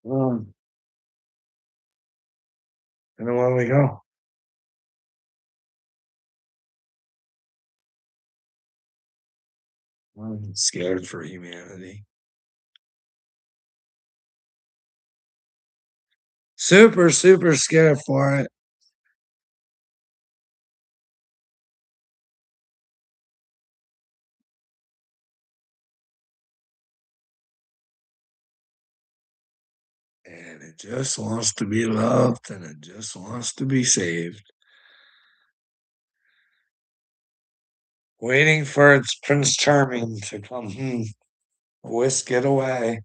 Um, and then where do we go? I'm scared for humanity. Super, super scared for it. And it just wants to be loved and it just wants to be saved. Waiting for its Prince Charming to come whisk it away.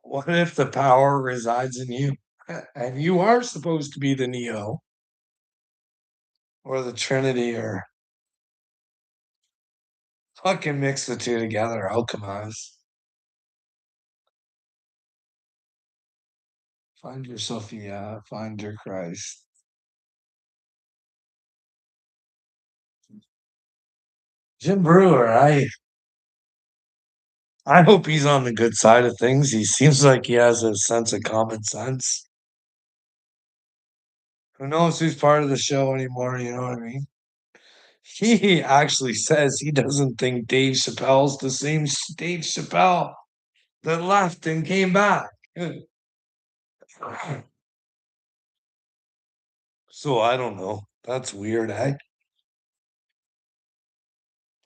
What if the power resides in you? And you are supposed to be the Neo or the Trinity or fucking mix the two together, alchemize. Find your Sophia, find your Christ. Jim Brewer, I hope he's on the good side of things. He seems like he has a sense of common sense. Who knows who's part of the show anymore? You know what I mean? He actually says he doesn't think Dave Chappelle's the same Dave Chappelle that left and came back. So I don't know. That's weird, eh?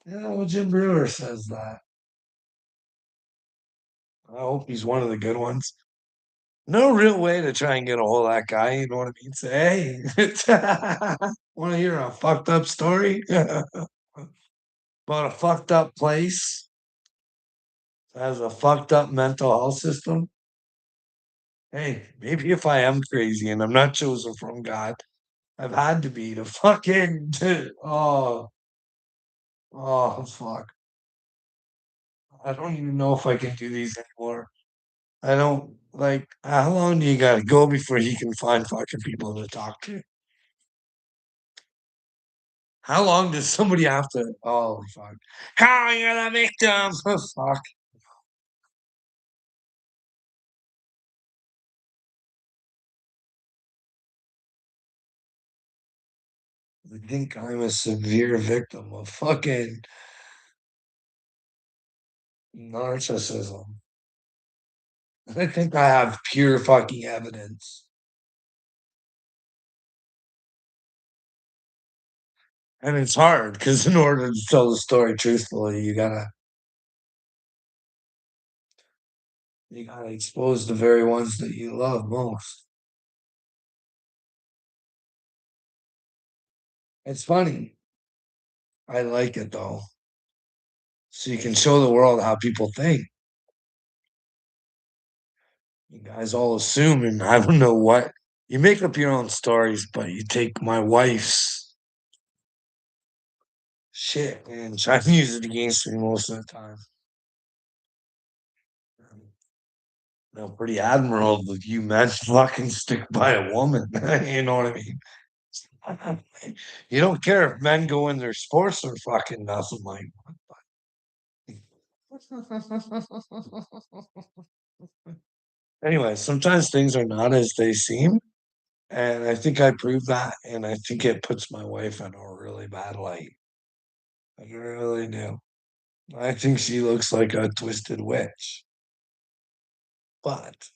Yeah, well, Jim Brewer says that. I hope he's one of the good ones. No real way to try and get a hold of that guy. You know what I mean? Say, hey, want to hear a fucked up story about a fucked up place that has a fucked up mental health system? Hey, maybe if I am crazy and I'm not chosen from God, I've had to be to fucking oh fuck. I don't even know if I can do these anymore. I don't like how long do you gotta go before you can find fucking people to talk to? How long does somebody have to oh fuck. How you're the victim? Oh, fuck. I think I'm a severe victim of fucking narcissism. I think I have pure fucking evidence. And it's hard because in order to tell the story truthfully, you gotta expose the very ones that you love most. It's funny. I like it though. So you can show the world how people think. You guys all assume, and I don't know what you make up your own stories, but you take my wife's shit and try to use it against me most of the time. No, pretty admirable of you men fucking stick by a woman. You know what I mean? You don't care if men go in their sports or fucking nothing like. Anyway, sometimes things are not as they seem. And I think I proved that. And I think it puts my wife in a really bad light. I really do. I think she looks like a twisted witch. But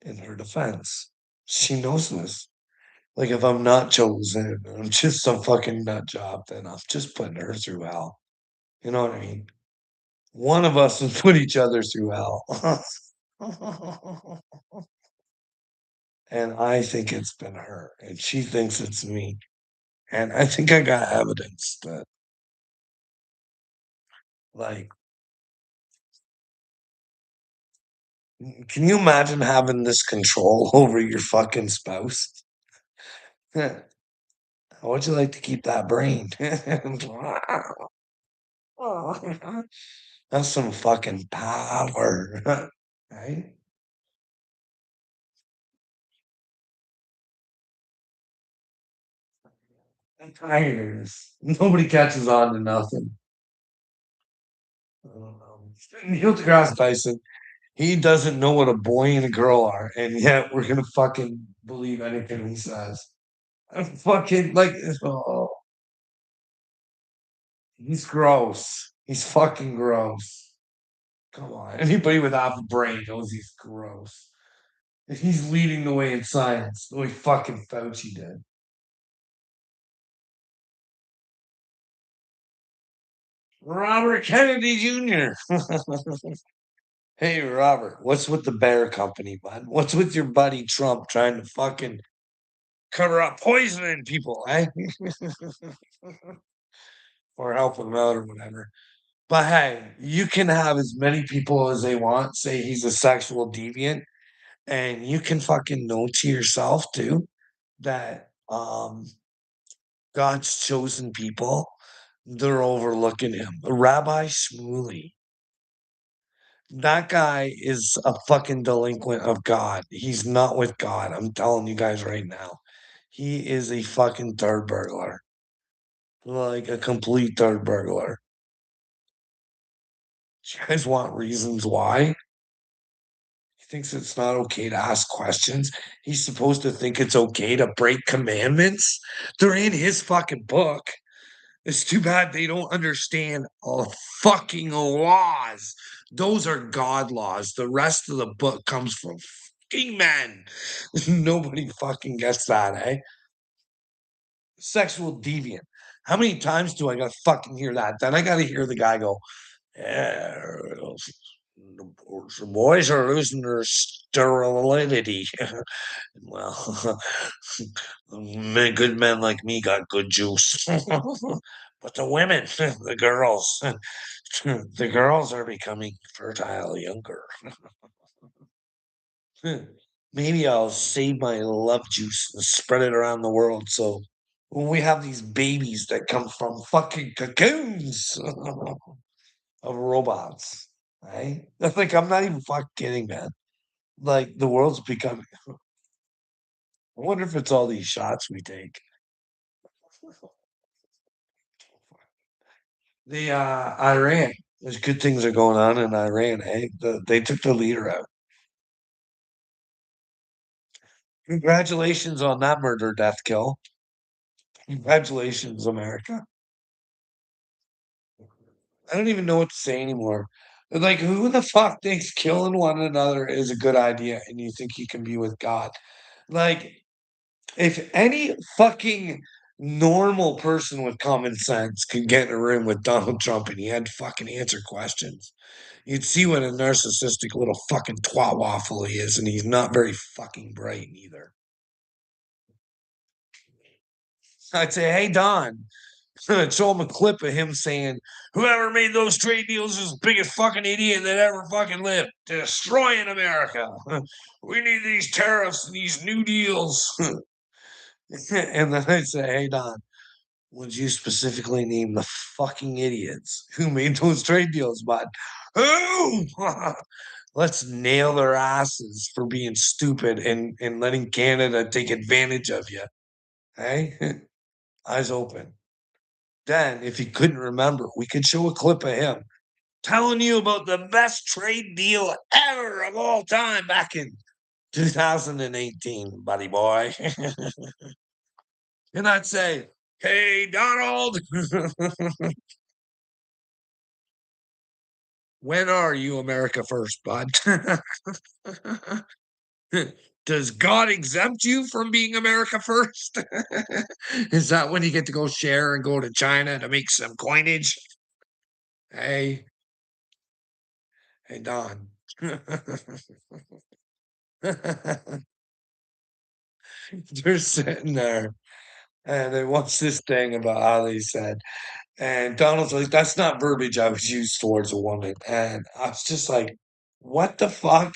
in her defense, she knows this. Like if I'm not chosen, I'm just some fucking nut job, then I'm just putting her through hell. You know what I mean? One of us will put each other through hell. And I think it's been her, and she thinks it's me. And I think I got evidence that, like, can you imagine having this control over your fucking spouse? How would you like to keep that brain? That's some fucking power, right? I'm tired. Nobody catches on to nothing. I don't know. Neil deGrasse Tyson, he doesn't know what a boy and a girl are, and yet we're gonna fucking believe anything he says. I'm fucking like, oh, he's gross. He's fucking gross. Come on. Anybody with half a brain knows he's gross. And he's leading the way in science, the way fucking Fauci did. Robert Kennedy Jr. Hey, Robert, what's with the bear company, bud? What's with your buddy Trump trying to fucking cover up poisoning people, eh? Or helping them out or whatever. But hey, you can have as many people as they want say he's a sexual deviant, and you can fucking know to yourself too that God's chosen people, they're overlooking him. Rabbi Shmuley, that guy is a fucking delinquent of God. He's not with God. I'm telling you guys right now. He is a fucking third burglar, like a complete third burglar. You guys want reasons why? He thinks it's not okay to ask questions. He's supposed to think it's okay to break commandments. They're in his fucking book. It's too bad they don't understand all fucking laws. Those are God laws. The rest of the book comes from fucking men. Nobody fucking gets that, eh? Sexual deviant. How many times do I gotta fucking hear that? Then I gotta hear the guy go, yeah, the boys are losing their sterility. Well, good men like me got good juice. But the women, the girls, the girls are becoming fertile younger. Maybe I'll save my love juice and spread it around the world. So when we have these babies that come from fucking cocoons of robots, right? Like, I'm not even fucking kidding, man. Like, the world's becoming. I wonder if it's all these shots we take. The Iran. There's good things are going on in Iran. Eh? They took the leader out. Congratulations on that murder, death kill. Congratulations, America. I don't even know what to say anymore. Like, who the fuck thinks killing one another is a good idea and you think you can be with God? Like, if any fucking normal person with common sense could get in a room with Donald Trump and he had to fucking answer questions, you'd see what a narcissistic little fucking twat waffle he is, and he's not very fucking bright either. I'd say, hey, Don, show him a clip of him saying, whoever made those trade deals is the biggest fucking idiot that ever fucking lived, destroying America. We need these tariffs and these new deals. And then I'd say, hey, Don, would you specifically name the fucking idiots who made those trade deals, bud? Who? Let's nail their asses for being stupid and letting Canada take advantage of you. Hey, eyes open. Then, if you couldn't remember, we could show a clip of him telling you about the best trade deal ever of all time back in 2018, buddy boy. And I'd say, hey, Donald, when are you America first, bud? Does God exempt you from being America first? Is that when you get to go share and go to China to make some coinage? Hey, hey, Don. They're sitting there and they watch this thing about how they said, and Donald's like, that's not verbiage I would use towards a woman. And I was just like, what the fuck?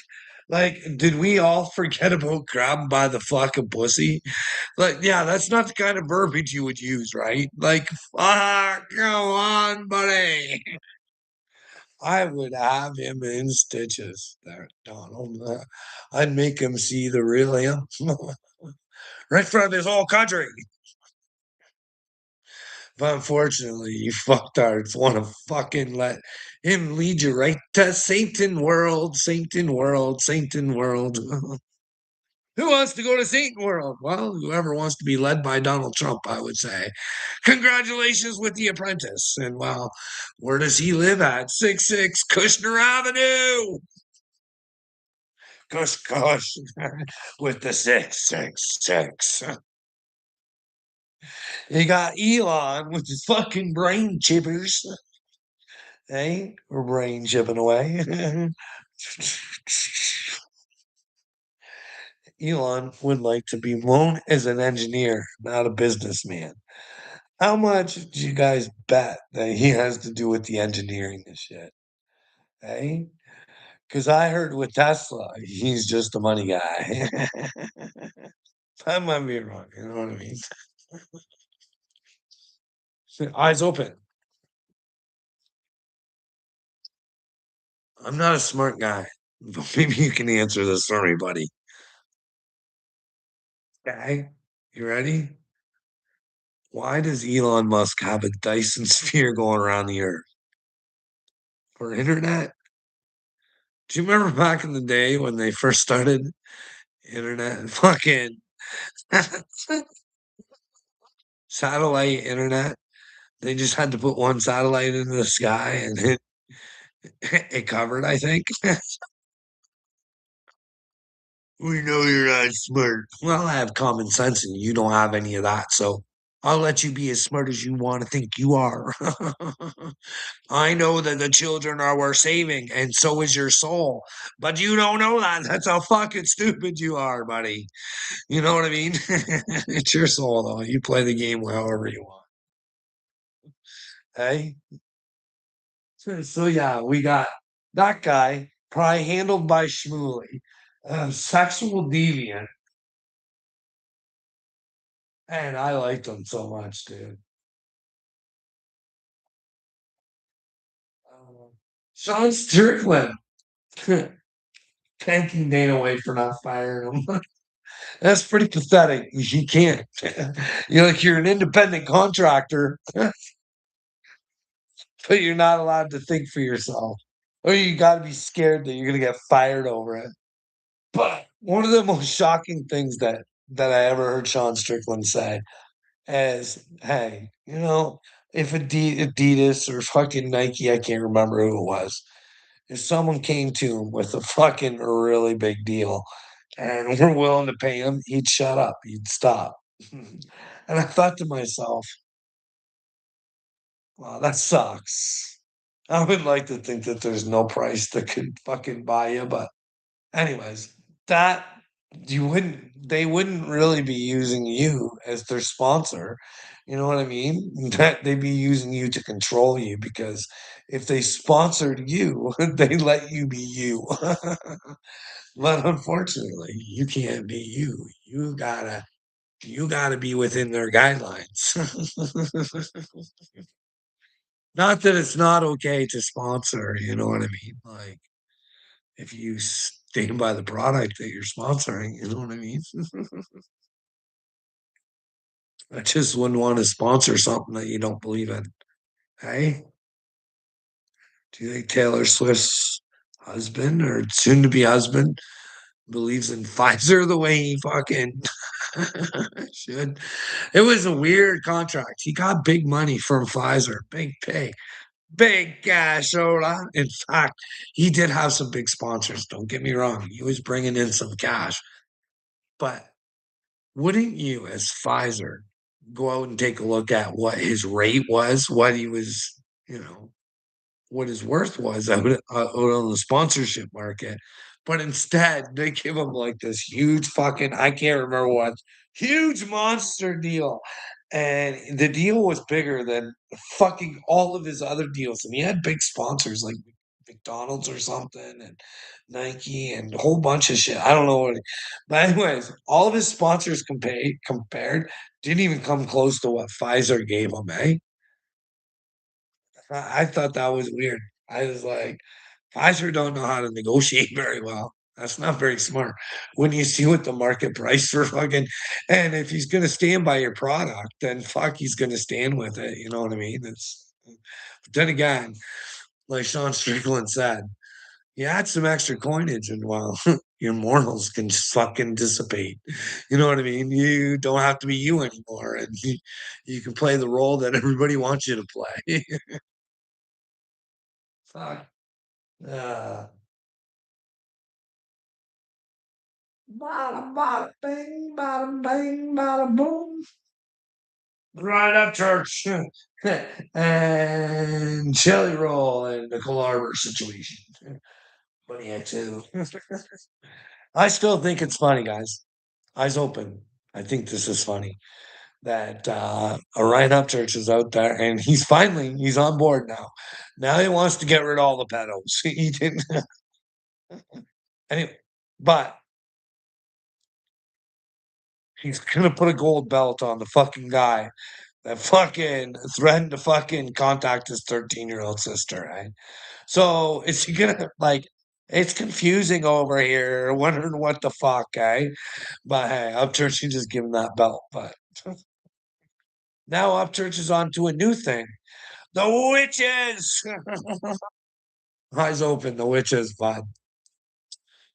Like, did we all forget about grab 'em by the fucking pussy? Like, yeah, that's not the kind of verbiage you would use, right? Like, fuck, go on, buddy. I would have him in stitches there, Donald. I'd make him see the real him right in front of his whole country. But unfortunately, you fucktards want to fucking let him lead you right to Satan world, Satan world, Satan world. Who wants to go to Satan world? Well, whoever wants to be led by Donald Trump, I would say. Congratulations with The Apprentice. And well, where does he live at? 66 Kushner Avenue. Kush, kush. With the 666. You got Elon with his fucking brain chippers. Hey, we're brain chipping away. Elon would like to be known as an engineer, not a businessman. How much do you guys bet that he has to do with the engineering and shit? Hey? Because I heard with Tesla, he's just a money guy. I might be wrong, you know what I mean? Eyes open. I'm not a smart guy, but maybe you can answer this for me, buddy. Okay, you ready? Why does Elon Musk have a Dyson sphere going around the earth? For internet? Do you remember back in the day when they first started internet? Fucking satellite internet. They just had to put one satellite into the sky and it covered, I think. We know you're not smart. Well, I have common sense and you don't have any of that. So I'll let you be as smart as you want to think you are. I know that the children are worth saving, and so is your soul. But you don't know that. That's how fucking stupid you are, buddy. You know what I mean? It's your soul, though. You play the game however you want. Hey? So yeah, we got that guy, probably handled by Shmuley, sexual deviant, and I liked him so much, dude. Sean Strickland, thanking Dana White for not firing him. That's pretty pathetic. You can't. You're like you're an independent contractor, but you're not allowed to think for yourself. Or you got to be scared that you're going to get fired over it. But one of the most shocking things that I ever heard Sean Strickland say is, "Hey, if Adidas or fucking Nike, I can't remember who it was, if someone came to him with a fucking really big deal and we're willing to pay him, he'd shut up, he'd stop." And I thought to myself, wow, that sucks. I would like to think that there's no price that could fucking buy you, but anyways, that they wouldn't really be using you as their sponsor. You know what I mean? That they'd be using you to control you because if they sponsored you, they let you be you. But unfortunately, you can't be you. You gotta be within their guidelines. Not that it's not okay to sponsor, you know what I mean? Like if you stand by the product that you're sponsoring, you know what I mean? I just wouldn't want to sponsor something that you don't believe in. Hey, do you think Taylor Swift's husband or soon to be husband believes in Pfizer the way he fucking should? It was a weird contract. He got big money from Pfizer, big pay. Big cashola. In fact, he did have some big sponsors. Don't get me wrong. He was bringing in some cash. But wouldn't you, as Pfizer, go out and take a look at what his rate was, what he was, you know, what his worth was out on the sponsorship market? But instead, they give him like this huge fucking, I can't remember what, huge monster deal. And the deal was bigger than fucking all of his other deals. And he had big sponsors like McDonald's or something and Nike and a whole bunch of shit. I don't know what. But anyways, all of his sponsors compared didn't even come close to what Pfizer gave him, eh? I thought that was weird. I was like, Pfizer don't know how to negotiate very well. That's not very smart. When you see what the market price for fucking and if he's gonna stand by your product, then fuck, he's gonna stand with it, you know what I mean? It's but then again, like Sean Strickland said, you add some extra coinage and well, your morals can just fucking dissipate. You know what I mean? You don't have to be you anymore, and you can play the role that everybody wants you to play. Fuck. Uh, bada bada bing, bada bing, bada boom. Right up church. And Jelly Roll and Nicole Arbor situation. Funny too. I still think it's funny, guys. Eyes open. I think this is funny that Orion Upchurch is out there and he's on board now. Now he wants to get rid of all the pedos. He didn't anyway, but he's gonna put a gold belt on the fucking guy that fucking threatened to fucking contact his 13-year-old sister, right? So is he gonna like it's confusing over here, wondering what the fuck, eh? But hey, Upchurch should just give him that belt. But now Upchurch is on to a new thing. The witches. Eyes open, the witches, but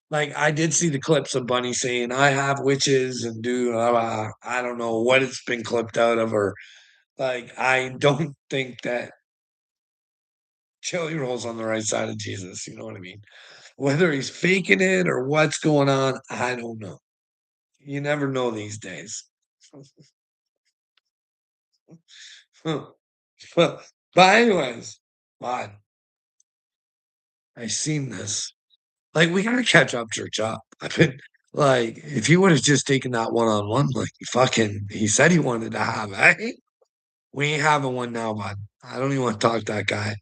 like I did see the clips of Bunny saying, I have witches and do I don't know what it's been clipped out of or like I don't think that Jelly Roll's on the right side of Jesus, you know what I mean? Whether he's faking it or what's going on, I don't know. You never know these days. but anyways, but I seen this. Like we gotta catch up, church up. I've been like, if you would have just taken that one on one, like fucking, he said he wanted to have, eh? We ain't having one now, bud. I don't even want to talk to that guy.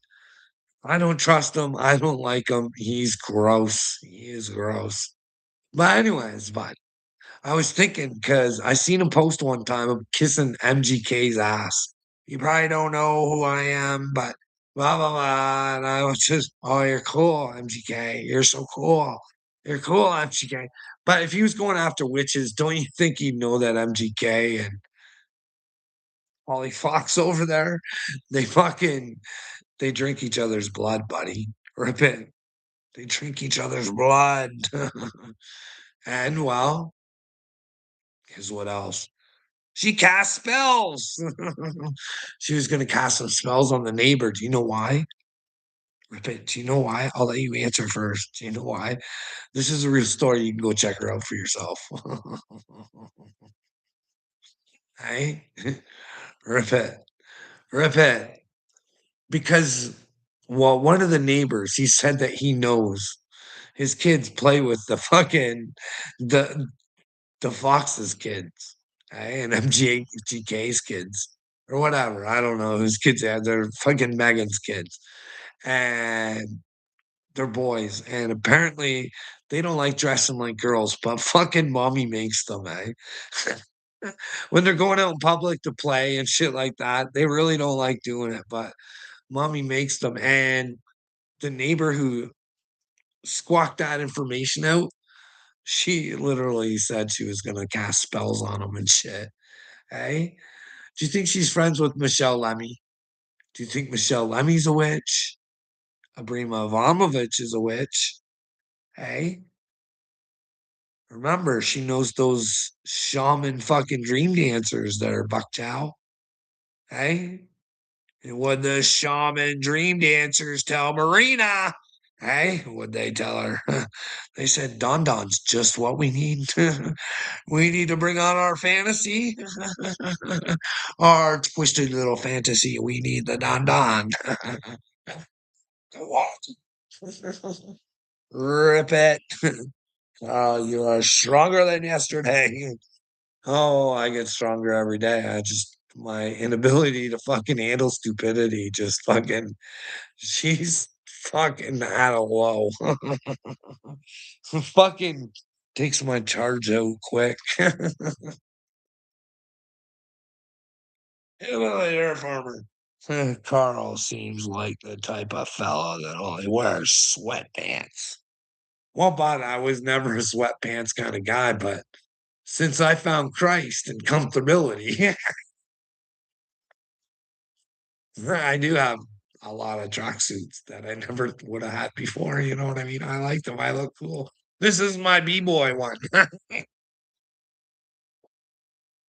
I don't trust him. I don't like him. He's gross. He is gross. But anyways, but I was thinking because I seen him post one time of kissing MGK's ass. You probably don't know who I am, but blah blah blah. And I was just, oh, you're cool, MGK. You're so cool. You're cool, MGK. But if he was going after witches, don't you think he'd know that MGK and Holly Fox over there, they fucking they drink each other's blood, buddy. Rip it. They drink each other's blood. And well, here's what else. She cast spells. She was going to cast some spells on the neighbor. Do you know why? Rip it. Do you know why? I'll let you answer first. Do you know why? This is a real story. You can go check her out for yourself. Hey, rip it. Rip it. Because, well, one of the neighbors, he said that he knows his kids play with the fucking the the Fox's kids, and MGK's kids, or whatever. I don't know whose kids they have. They're fucking Megan's kids, and they're boys. And apparently, they don't like dressing like girls, but fucking mommy makes them, eh? When they're going out in public to play and shit like that, they really don't like doing it, but mommy makes them. And the neighbor who squawked that information out, she literally said she was gonna cast spells on them and shit. Hey, do you think she's friends with Michelle Lemmy? Do you think Michelle Lemmy's a witch? Abrima Abramovich is a witch. Hey, remember she knows those shaman fucking dream dancers that are Buck Chow. Hey, and what the shaman dream dancers tell Marina? Hey, what'd they tell her? They said Don Don's just what we need. We need to bring on our fantasy, our twisted little fantasy. We need the Don Don. Rip it. Oh, you are stronger than yesterday. Oh, I get stronger every day. I just my inability to fucking handle stupidity just fucking she's fucking at a low. Fucking takes my charge out quick. Hello there, farmer. Carl seems like the type of fellow that only wears sweatpants. Well, but I was never a sweatpants kind of guy, but since I found Christ and comfortability, I do have a lot of tracksuits that I never would have had before. You know what I mean? I like them. I look cool. This is my b-boy one.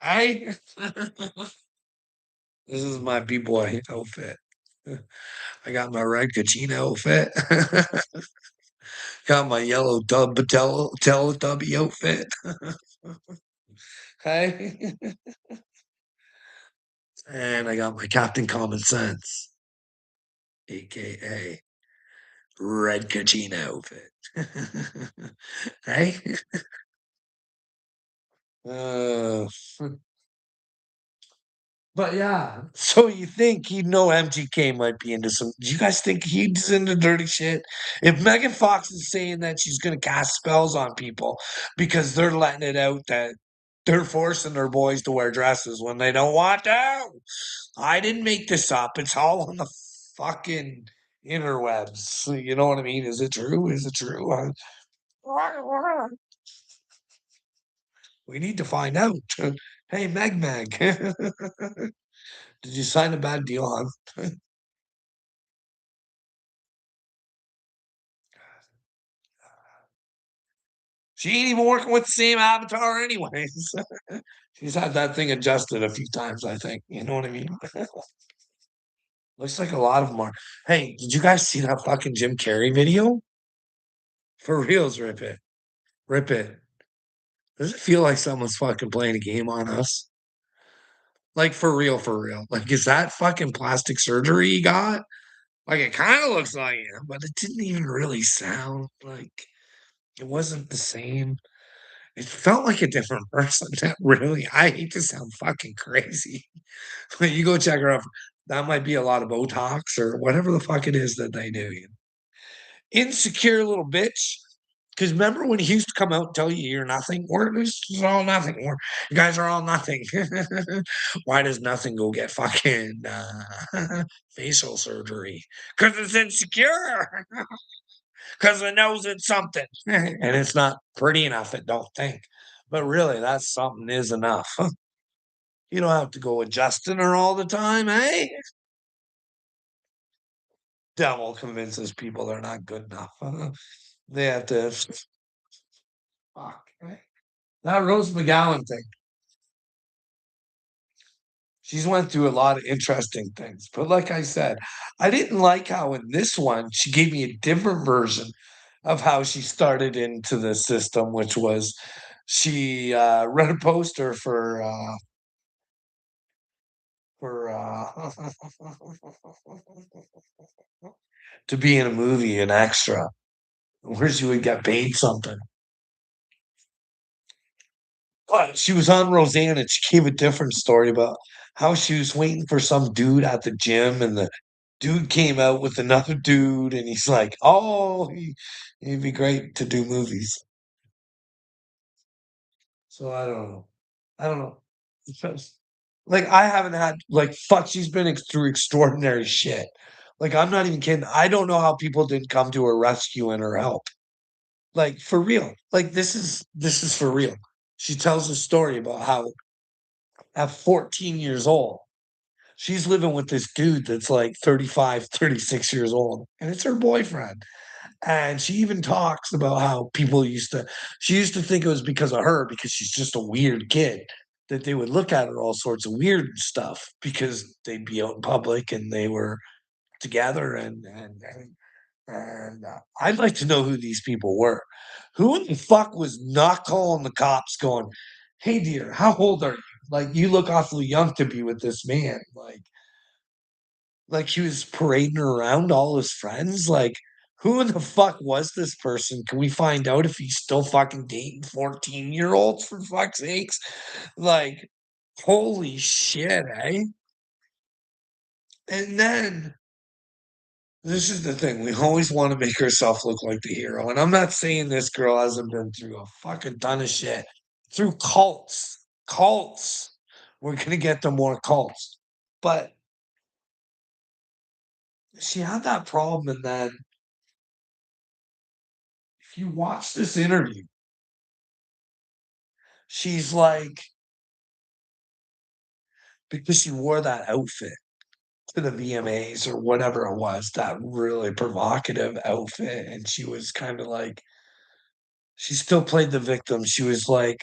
I This is my b-boy outfit. I got my red Kachina outfit. Got my yellow Teletubby outfit. Hey, and I got my Captain Common Sense, aka Red Kachina outfit. Hey, uh, but yeah. So you think he'd know MGK might be into some? Do you guys think he's into dirty shit? If Megan Fox is saying that she's gonna cast spells on people because they're letting it out that they're forcing their boys to wear dresses when they don't want to. I didn't make this up. It's all on the fucking interwebs. You know what I mean? Is it true? Is it true? We need to find out. Hey, Meg. Did you sign a bad deal, hon? She ain't even working with the same avatar anyways. She's had that thing adjusted a few times, I think. You know what I mean? Looks like a lot of them are. Hey, did you guys see that fucking Jim Carrey video? For reals, rip it. Rip it. Does it feel like someone's fucking playing a game on us? Like for real, for real. Like, is that fucking plastic surgery he got? Like it kind of looks like it, but it didn't even really sound like it wasn't the same. It felt like a different person. That really, I hate to sound fucking crazy. But you go check her out. That might be a lot of Botox or whatever the fuck it is that they do. Insecure little bitch. Because remember when he used to come out and tell you you're nothing? This is all nothing. You guys are all nothing. Why does nothing go get fucking facial surgery? Because it's insecure. Because it knows it's something. And it's not pretty enough, it don't think. But really, that something is enough. You don't have to go adjusting her all the time, eh? Devil convinces people they're not good enough. They have to fuck. That Rose McGowan thing. She's went through a lot of interesting things. But like I said, I didn't like how in this one she gave me a different version of how she started into the system, which was she read a poster for to be in a movie, an extra, where she would get paid something. But she was on Roseanne and she gave a different story about how she was waiting for some dude at the gym and the dude came out with another dude and he's like, oh, he'd be great to do movies. So I don't know. I don't know. It's like I haven't had like fuck, she's been through extraordinary shit. Like I'm not even kidding. I don't know how people didn't come to her rescue and her help. Like for real. Like this is for real. She tells a story about how at 14 years old, she's living with this dude that's like 35, 36 years old, and it's her boyfriend. And she even talks about how she used to think it was because of her, because she's just a weird kid, that they would look at her all sorts of weird stuff because they'd be out in public and they were together. And I'd like to know who these people were. Who in the fuck was not calling the cops going, hey, dear, how old are you? Like, you look awfully young to be with this man. Like he was parading around all his friends. Like, who in the fuck was this person? Can we find out if he's still fucking dating 14-year-olds for fuck's sakes? Like, holy shit, eh? And then this is the thing. We always want to make ourselves look like the hero. And I'm not saying this girl hasn't been through a fucking ton of shit. Through cults. Cults. We're gonna get to more cults. But she had that problem and then If you watch this interview, she's like, because she wore that outfit to the VMAs or whatever it was, that really provocative outfit. And she was kind of like, she still played the victim. She was like,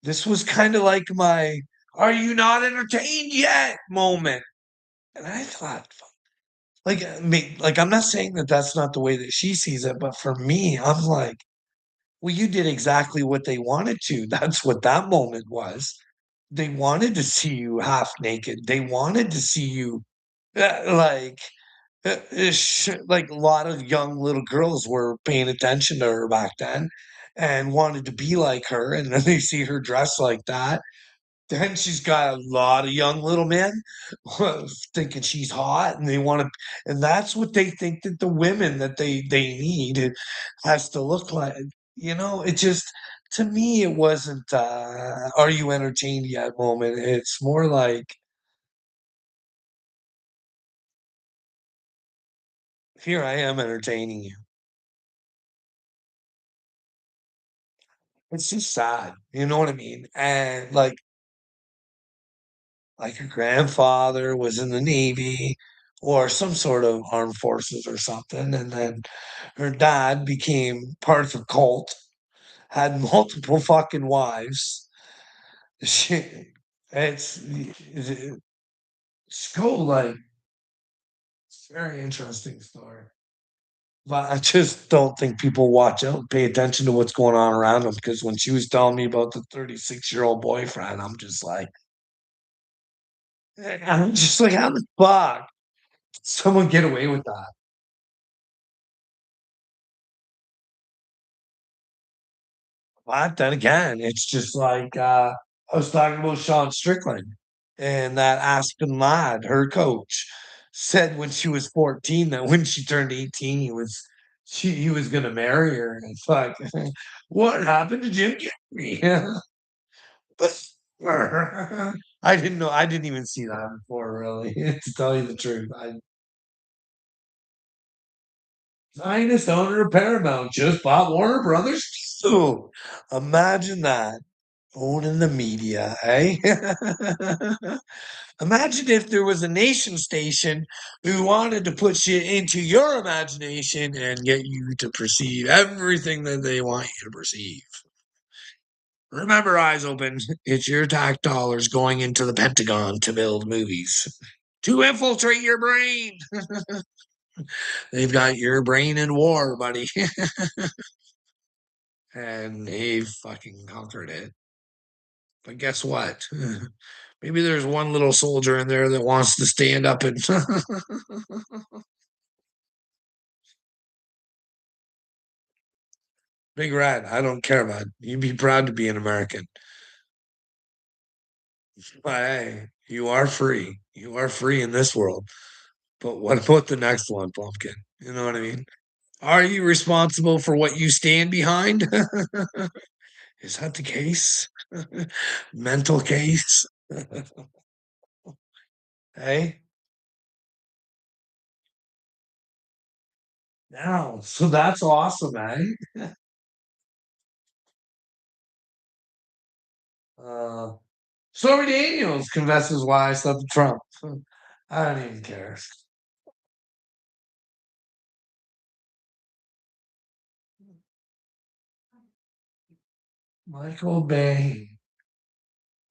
this was kind of like my, are you not entertained yet moment. And I thought, like, like, I'm not saying that that's not the way that she sees it, but for me, I'm like, well, you did exactly what they wanted to. That's what that moment was. They wanted to see you half naked. They wanted to see you like like a lot of young little girls were paying attention to her back then and wanted to be like her, and then they see her dressed like that. Then she's got a lot of young little men thinking she's hot, and they want to, and that's what they think that the women that they need has to look like. It just, to me, it wasn't "Are you entertained yet?" moment. It's more like, "Here I am entertaining you." It's just sad, you know what I mean? And like her grandfather was in the Navy or some sort of armed forces or something, and then her dad became part of a cult, had multiple fucking wives. She, it's cool, like, it's a very interesting story. But I just don't think people watch out, pay attention to what's going on around them. Because when she was telling me about the 36-year-old boyfriend, I'm just like, how the fuck did someone get away with that? But then again, it's just like I was talking about Sean Strickland and that Aspen lad, her coach, said when she was 14 that when she turned 18, he was gonna marry her. And it's like, what happened to Jim Carrey? But I didn't know. I didn't even see that before, really, to tell you the truth. Finest owner of Paramount just bought Warner Brothers. So imagine that. Owning the media, eh? Imagine if there was a nation station who wanted to put shit into your imagination and get you to perceive everything that they want you to perceive. Remember, eyes open. It's your tax dollars going into the Pentagon to build movies. To infiltrate your brain. They've got your brain in war, buddy. And they fucking conquered it. But guess what? Maybe there's one little soldier in there that wants to stand up and Big Rat. I don't care, man. You'd be proud to be an American. But hey, you are free. You are free in this world. But what about the next one, Pumpkin? You know what I mean? Are you responsible for what you stand behind? Is that the case? Mental case? Hey? Now, so that's awesome, eh? Uh, Stormy Daniels confesses why I slept with Trump. I don't even care. Michael Bay.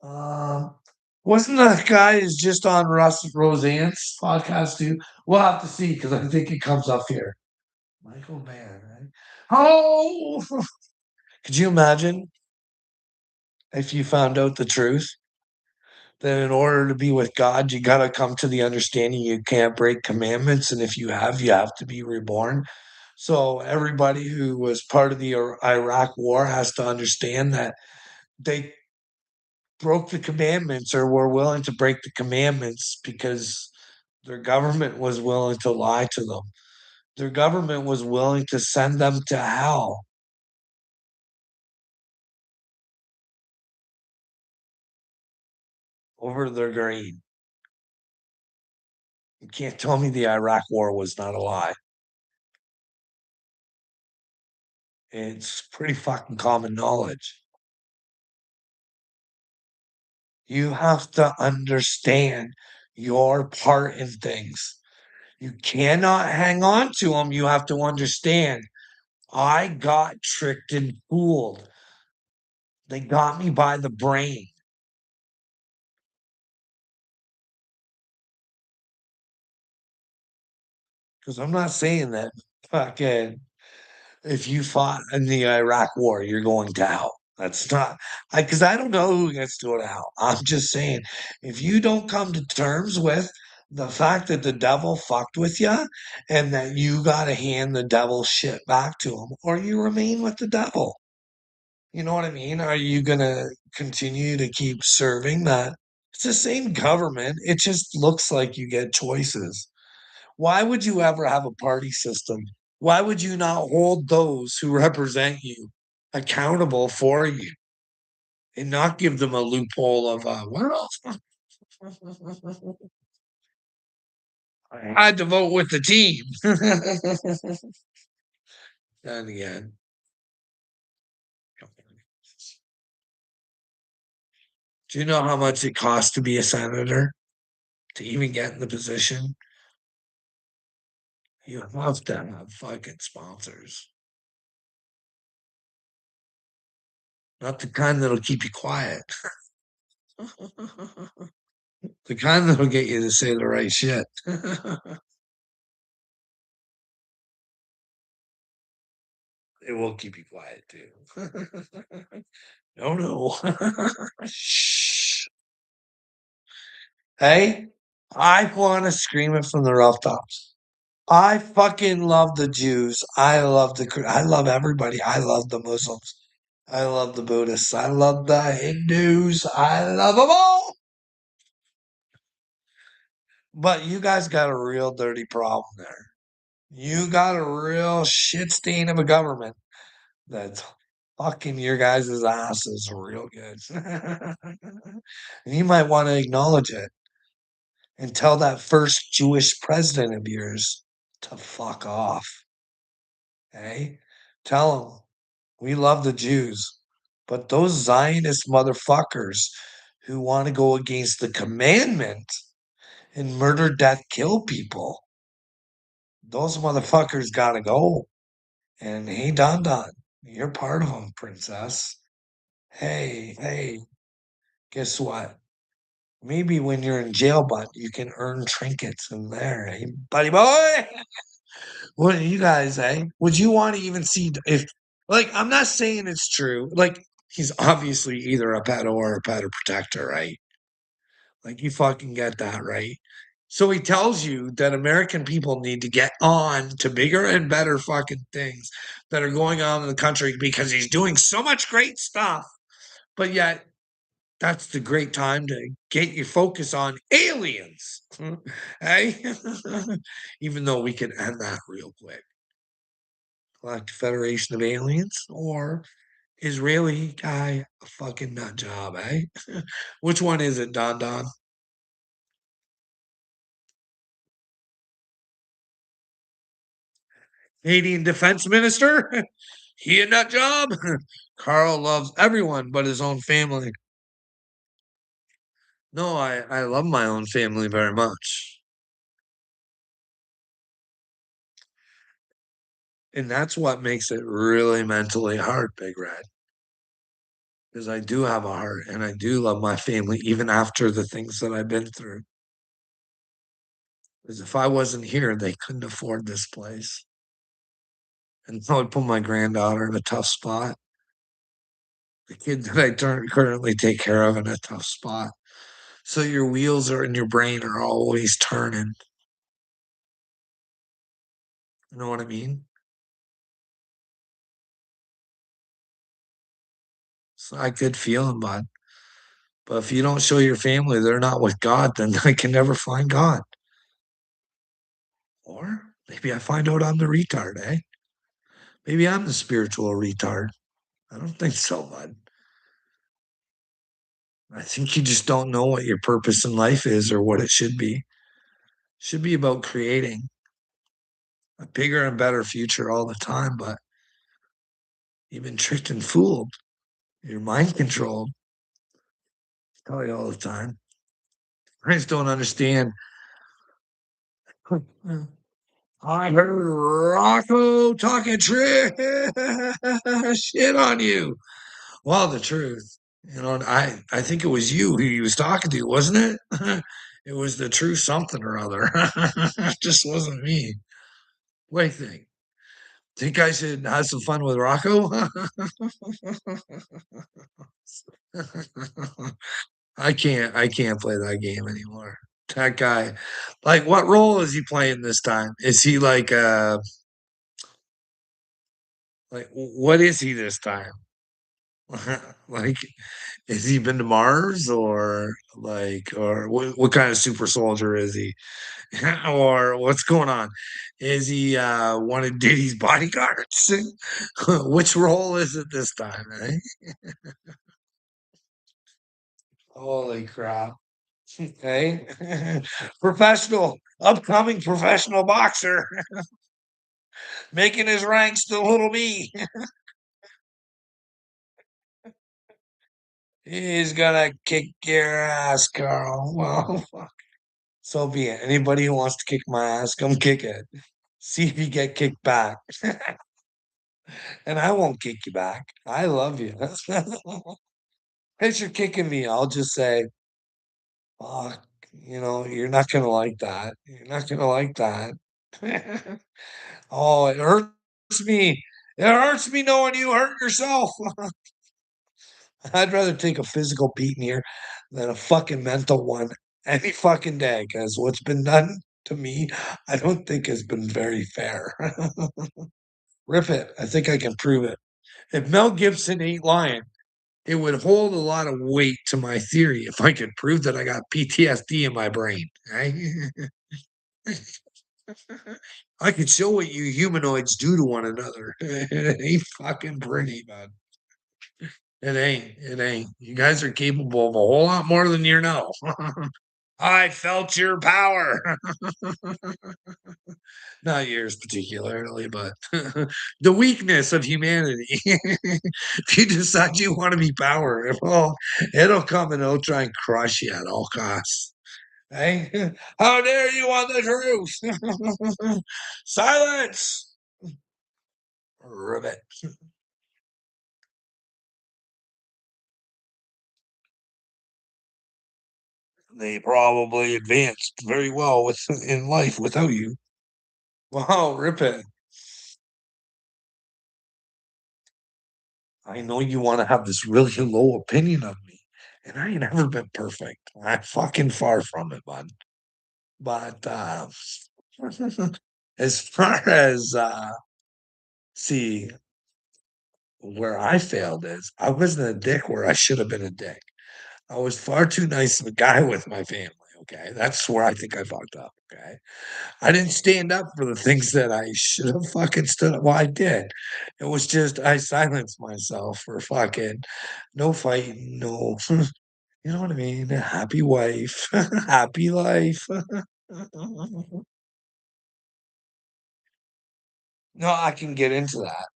Um, wasn't that guy is just on Russ Roseanne's podcast too? We'll have to see because I think it comes up here. Michael Bay, right? Oh, could you imagine if you found out the truth? That in order to be with God, you got to come to the understanding you can't break commandments. And if you have to be reborn. So everybody who was part of the Iraq war has to understand that they broke the commandments or were willing to break the commandments because their government was willing to lie to them. Their government was willing to send them to hell over their green. You can't tell me the Iraq war was not a lie. It's pretty fucking common knowledge. You have to understand your part in things. You cannot hang on to them. You have to understand. I got tricked and fooled. They got me by the brain. Because I'm not saying that fucking if you fought in the Iraq war, you're going to hell. That's not because I don't know who gets to go to hell. I'm just saying, if you don't come to terms with the fact that the devil fucked with you and that you got to hand the devil shit back to him, or you remain with the devil. You know what I mean? Are you going to continue to keep serving that? It's the same government. It just looks like you get choices. Why would you ever have a party system? Why would you not hold those who represent you accountable for you and not give them a loophole of, well, I had to vote with the team. And again, do you know how much it costs to be a senator to even get in the position? You have to have fucking sponsors, not the kind that'll keep you quiet, the kind that'll get you to say the right shit. It will keep you quiet too. No, no. Shh. Hey, I want to scream it from the rooftops. I fucking love the Jews. I love everybody. I love the Muslims. I love the Buddhists. I love the Hindus. I love them all. But you guys got a real dirty problem there. You got a real shit stain of a government that's fucking your guys' asses real good. And you might want to acknowledge it and tell that first Jewish president of yours to fuck off. Hey, tell him we love the Jews, but those Zionist motherfuckers who want to go against the commandment and murder, death, kill people, those motherfuckers gotta go. And hey, Don Don, you're part of them, princess. Hey, hey, guess what? Maybe when you're in jail, but you can earn trinkets in there, hey, buddy boy. What do you guys, eh? Would you want to even see if, like, I'm not saying it's true. Like, he's obviously either a pedo or a pedo protector, right? Like, you fucking get that, right? So he tells you that American people need to get on to bigger and better fucking things that are going on in the country because he's doing so much great stuff. But yet, that's the great time to get your focus on aliens. Hey? Even though we can end that real quick. Galactic Federation of Aliens or Israeli guy a fucking nut job, eh? Which one is it, Don Don? Canadian Defense Minister? He a nut job? Carl loves everyone but his own family. No, I love my own family very much. And that's what makes it really mentally hard, Big Red. Because I do have a heart and I do love my family even after the things that I've been through. Because if I wasn't here, they couldn't afford this place. And so I put my granddaughter in a tough spot. The kid that currently take care of in a tough spot. So your wheels are in your brain are always turning. You know what I mean? It's not a good feeling, bud. But if you don't show your family they're not with God, then I can never find God. Or maybe I find out I'm the retard, eh? Maybe I'm the spiritual retard. I don't think so, bud. I think you just don't know what your purpose in life is or what it should be. It should be about creating a bigger and better future all the time, but You've been tricked and fooled. You're mind controlled. I tell you all the time. I just don't understand. I heard Rocco talking shit on you. Well, the truth, I think it was you who he was talking to, wasn't it? It was the true something or other. It just wasn't me. What do you think I should have some fun with Rocco? I can't play that game anymore. That guy, like, what role is he playing this time? Is he like what is he this time? Like, has he been to Mars or or what kind of super soldier is he? Or what's going on? Is he one of Diddy's bodyguards? Which role is it this time, eh? Holy crap. Okay. Upcoming professional boxer, making his ranks to little me. He's gonna kick your ass, Carl. Well, fuck. So be it. Anybody who wants to kick my ass, come kick it. See if you get kicked back. And I won't kick you back. I love you. As you're kicking me, I'll just say, fuck, you're not gonna like that. You're not gonna like that. Oh, it hurts me. It hurts me knowing you hurt yourself. I'd rather take a physical beating here than a fucking mental one any fucking day, because what's been done to me, I don't think has been very fair. Rip it. I think I can prove it. If Mel Gibson ain't lying, it would hold a lot of weight to my theory if I could prove that I got PTSD in my brain. Right? I could show what you humanoids do to one another. It ain't fucking pretty, man. It ain't. It ain't. You guys are capable of a whole lot more than you know. I felt your power. Not yours particularly, but the weakness of humanity. If you decide you want to be power, it'll come and it'll try and crush you at all costs. Hey, how dare you want the truth? Silence. Ribbit. They probably advanced very well in life without you. Wow, rip it. I know you want to have this really low opinion of me, and I ain't never been perfect. I'm fucking far from it, bud. But as far as see where I failed is I wasn't a dick where I should have been a dick. I was far too nice of a guy with my family. Okay, that's where I think I fucked up. Okay, I didn't stand up for the things that I should have fucking stood up. Well, I did. It was just I silenced myself for fucking no fighting, no. You know what I mean? A happy wife, happy life. No, I can get into that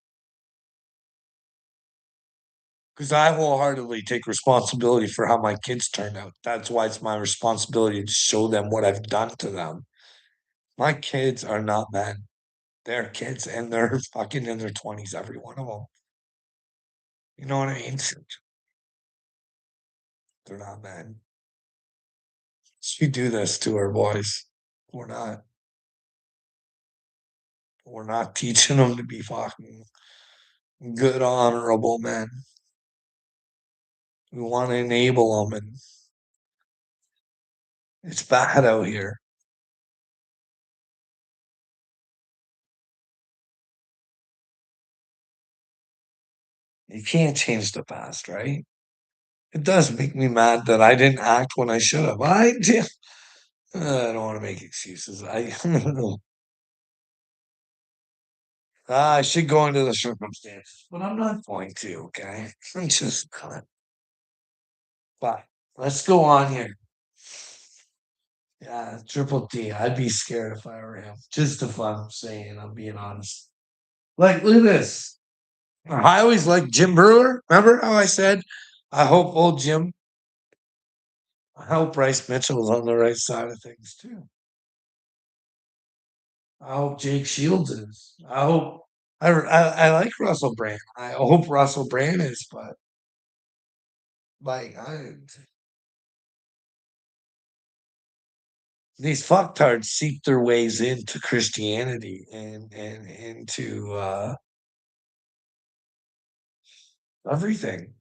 because I wholeheartedly take responsibility for how my kids turned out. That's why it's my responsibility to show them what I've done to them. My kids are not men. They're kids and they're fucking in their 20s, every one of them. You know what I mean? They're not men. You do this to our boys. We're not. We're not teaching them to be fucking good, honorable men. We want to enable them, and it's bad out here. You can't change the past, right? It does make me mad that I didn't act when I should have. I did. I don't want to make excuses. I should go into the circumstances, but I'm not going to. Okay, I'm just not. But let's go on here. Yeah, Triple D. I'd be scared if I were him. Just if I'm saying, I'm being honest. Like, look at this. I always liked Jim Brewer. Remember how I said, I hope old Jim, I hope Bryce Mitchell's on the right side of things too. I hope Jake Shields is. I hope I like Russell Brand. I hope Russell Brand is, but like these fucktards seep their ways into Christianity and into everything.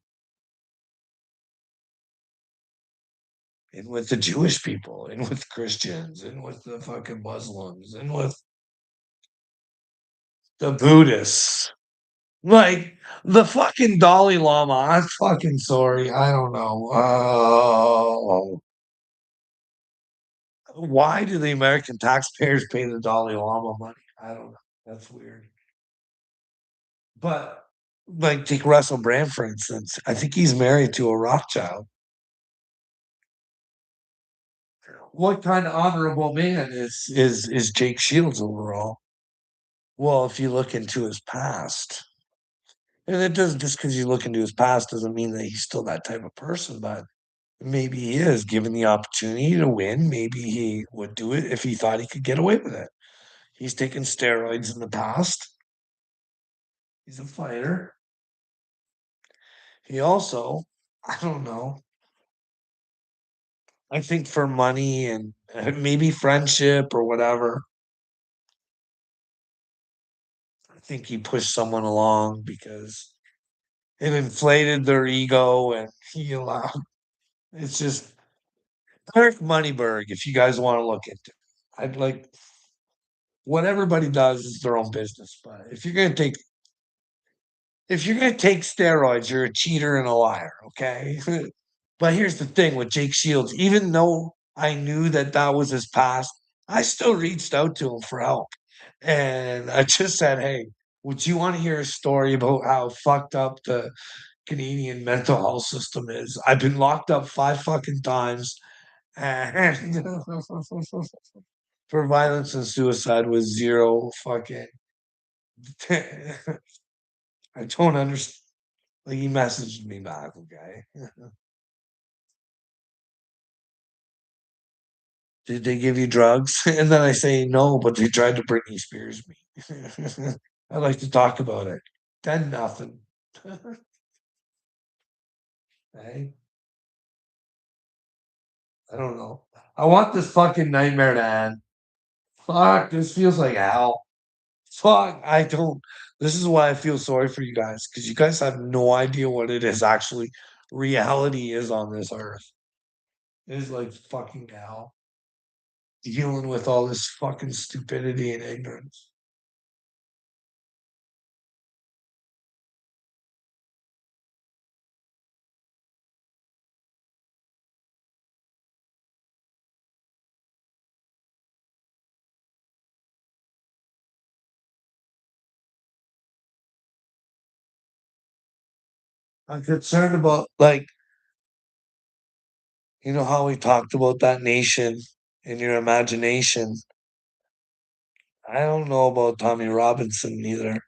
And with the Jewish people, and with Christians, and with the fucking Muslims, and with the Buddhists. Like the fucking Dalai Lama. I'm fucking sorry. I don't know. Why do the American taxpayers pay the Dalai Lama money? I don't know. That's weird. But like take Russell Brand for instance. I think he's married to a Rothschild. What kind of honorable man is Jake Shields overall? Well, if you look into his past, and it doesn't just because you look into his past doesn't mean that he's still that type of person, but maybe he is given the opportunity to win. Maybe he would do it if he thought he could get away with it. He's taken steroids in the past. He's a fighter. He also, I don't know, I think for money and maybe friendship or whatever, I think he pushed someone along because it inflated their ego and he allowed it's just Eric Moneyberg, if you guys want to look into it. I'd like what everybody does is their own business. But if you're gonna take steroids, you're a cheater and a liar, okay? But here's the thing with Jake Shields, even though I knew that that was his past, I still reached out to him for help. And I just said, hey, would you want to hear a story about how fucked up the Canadian mental health system is? I've been locked up 5 fucking times and for violence and suicide with zero fucking. I don't understand. Like he messaged me back, okay? Did they give you drugs? And then I say no, but they tried to Britney Spears me. I like to talk about it. Then nothing. Hey, I don't know. I want this fucking nightmare to end. Fuck, this feels like hell. Fuck, I don't. This is why I feel sorry for you guys because you guys have no idea what it is actually. Reality is on this earth. It is like fucking hell. Dealing with all this fucking stupidity and ignorance. I'm concerned about like you know how we talked about that nation in your imagination. I don't know about Tommy Robinson either.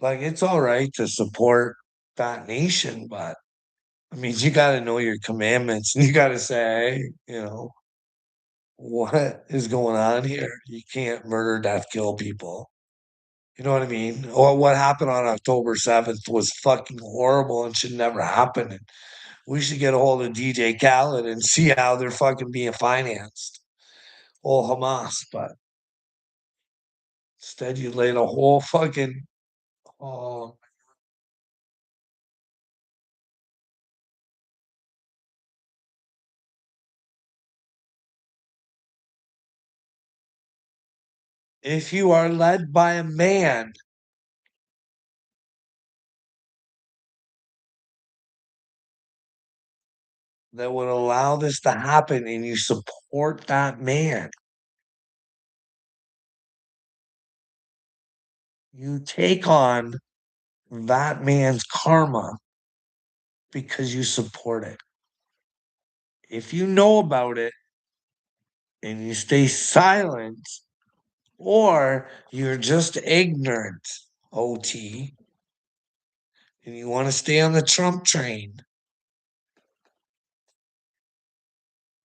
Like it's all right to support that nation, but I mean you gotta know your commandments and you gotta say, what is going on here? You can't murder, death, kill people. You know what I mean? Or what happened on October 7th was fucking horrible and should never happen. And we should get a hold of DJ Khaled and see how they're fucking being financed. All Hamas, but instead you laid a whole fucking oh, if you are led by a man that would allow this to happen and you support that man, you take on that man's karma because you support it. If you know about it and you stay silent, or you're just ignorant, OT, and you want to stay on the Trump train.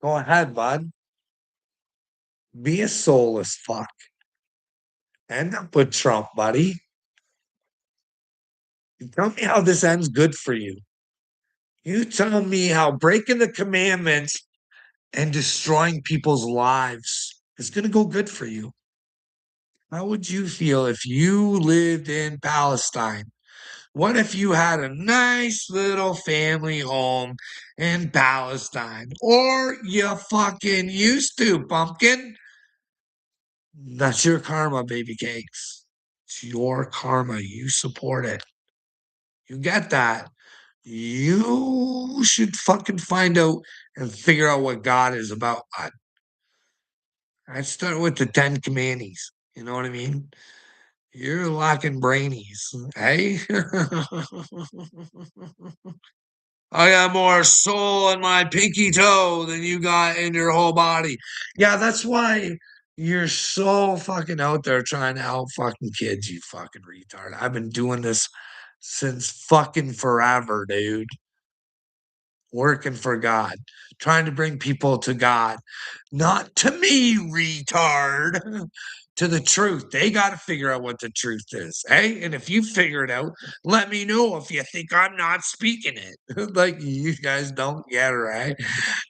Go ahead, bud. Be a soulless fuck. End up with Trump, buddy. You tell me how this ends good for you. You tell me how breaking the commandments and destroying people's lives is going to go good for you. How would you feel if you lived in Palestine? What if you had a nice little family home in Palestine? Or you fucking used to, pumpkin? That's your karma, baby cakes. It's your karma. You support it. You get that. You should fucking find out and figure out what God is about. I start with the Ten Commandments. You know what I mean? You're lacking brainies, hey? I got more soul in my pinky toe than you got in your whole body. Yeah, that's why you're so fucking out there trying to help fucking kids, you fucking retard. I've been doing this since fucking forever, dude. Working for God, trying to bring people to God, not to me, retard, to the truth. They got to figure out what the truth is, eh? And if you figure it out, let me know if you think I'm not speaking it. Like you guys don't get it, right?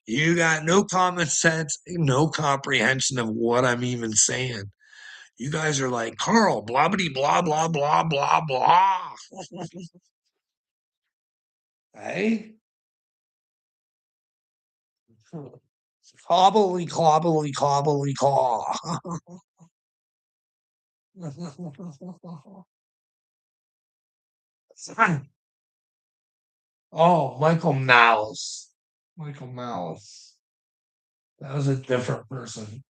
You got no common sense, no comprehension of what I'm even saying. You guys are like, Carl, blah, blah, blah, blah, blah, blah, blah. Hey? Cobbly, cobbly, cobbly, caw. Oh, Michael Malice. Michael Malice. That was a different person.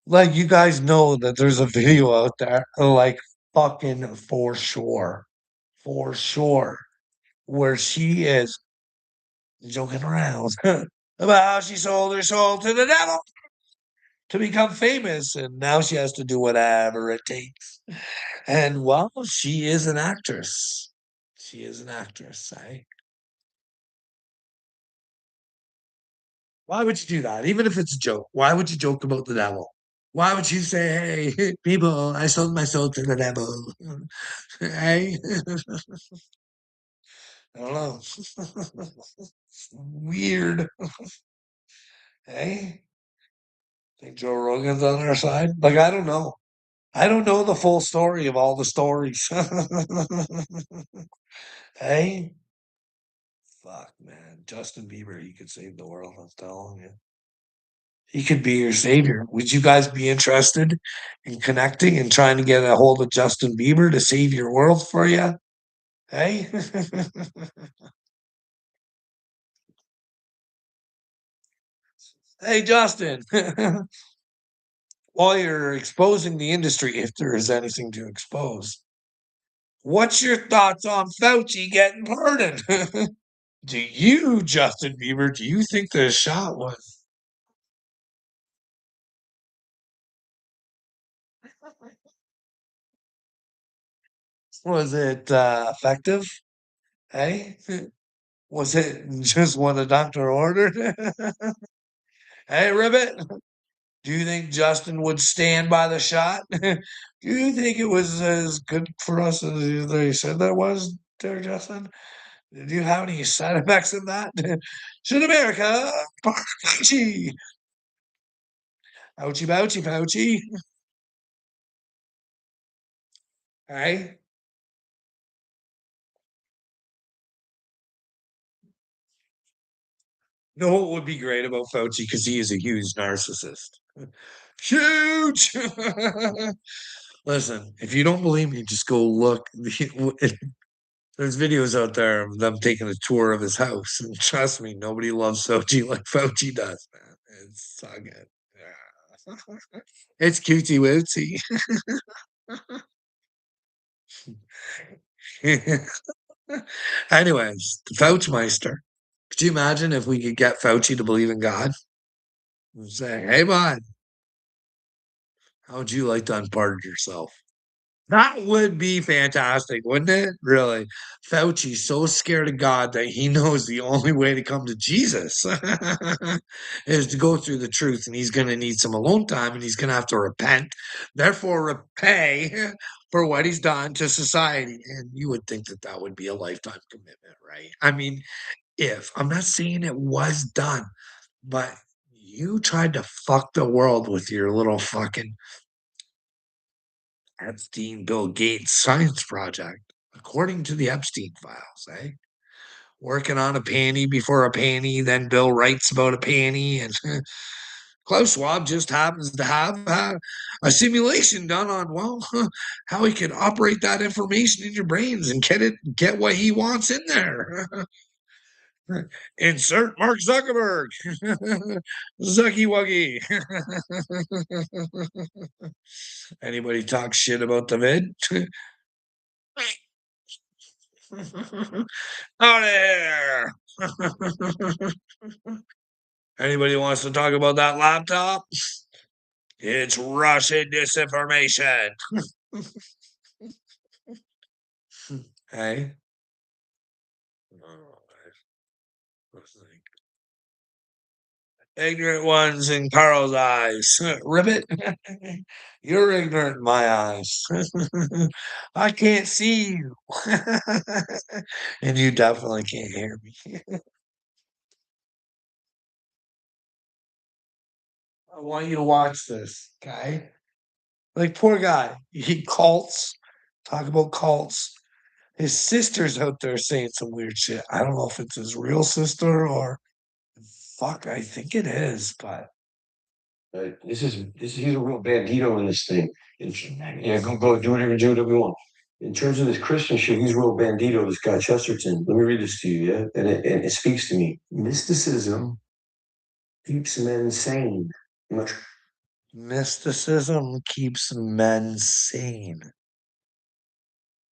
Like, you guys know that there's a video out there, like, fucking for sure, where she is joking around about how she sold her soul to the devil to become famous, and now she has to do whatever it takes. And well, she is an actress. She is an actress, eh? Why would you do that? Even if it's a joke, why would you joke about the devil? Why would you say, hey, people, I sold my soul to the devil? Hey? I don't know. Weird. Hey? Think Joe Rogan's on our side? Like, I don't know. I don't know the full story of all the stories. Hey? Fuck, man. Justin Bieber, he could save the world. I'm telling you. He could be your savior. Would you guys be interested in connecting and trying to get a hold of Justin Bieber to save your world for you? Hey? Hey, Justin. While you're exposing the industry, if there is anything to expose, what's your thoughts on Fauci getting pardoned? Do you, Justin Bieber, do you think the shot was it effective? Hey? Was it just what the doctor ordered? Hey, Ribbit, do you think Justin would stand by the shot? Do you think it was as good for us as they said that was, there, Justin? Do you have any side effects of that? Should America, Fauci, ouchie, bouchie, Fauci? Hey, you know what would be great about Fauci? Because he is a huge narcissist. Huge. Listen, if you don't believe me, just go look. There's videos out there of them taking a tour of his house, and trust me, nobody loves Fauci like Fauci does, man. It's so good. Yeah. It's cutesy wootsy. Anyways, the Fauchmeister. Could you imagine if we could get Fauci to believe in God? And say, hey, bud, How would you like to unpardon yourself? That would be fantastic, wouldn't it? Really. Fauci's so scared of God that he knows the only way to come to Jesus is to go through the truth, and he's going to need some alone time and he's going to have to repent, therefore repay for what he's done to society. And you would think that that would be a lifetime commitment, right? I mean, if I'm not saying it was done, but you tried to fuck the world with your little fucking Epstein Bill Gates science project, according to the Epstein files, eh? Working on a panty before a panty, then Bill writes about a panty, and Klaus Schwab just happens to have a simulation done on, well, how he can operate that information in your brains and get what he wants in there. Insert Mark Zuckerberg. Zucky Wuggy. Anybody talk shit about the vid? Out of here. Anybody wants to talk about that laptop? It's Russian disinformation. Hey? Oh, ignorant ones in Carl's eyes. Ribbit, you're ignorant in my eyes. I can't see you. And you definitely can't hear me. I want you to watch this, okay? Like, poor guy. He cults, talk about cults. His sister's out there saying some weird shit. I don't know if it's his real sister or fuck, I think it is, but Right? This he's a real bandito in this thing. Yeah, go do whatever you want. In terms of this Christian shit, he's a real bandito, this guy Chesterton. Let me read this to you, yeah? And it speaks to me. Mysticism keeps men sane. Much mysticism keeps men sane.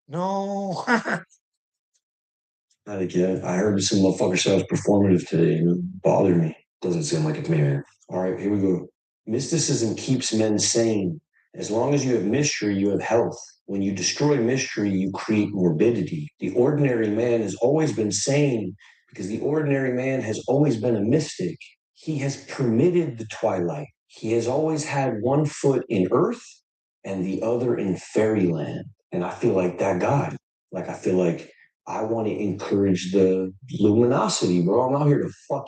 No. not again. I heard some motherfucker say I was performative today, and it bothered me. Doesn't seem like it to me, man. All right, here we go. Mysticism keeps men sane. As long as you have mystery, you have health. When you destroy mystery, you create morbidity. The ordinary man has always been sane because the ordinary man has always been a mystic. He has permitted the twilight. He has always had one foot in earth and the other in fairyland. And I feel like that guy. Like, I feel like I want to encourage the luminosity, bro. I'm out here to fuck.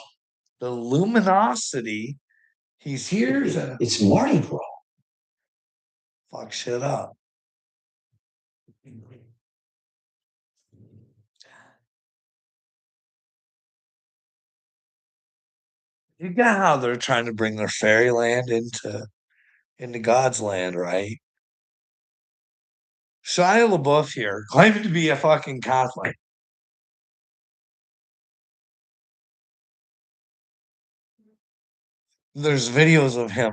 The luminosity. He's here to It's Mardi Gras. fuck shit up. You get how they're trying to bring their fairyland into God's land, right? Shia LaBeouf here, claiming to be a fucking Catholic. There's videos of him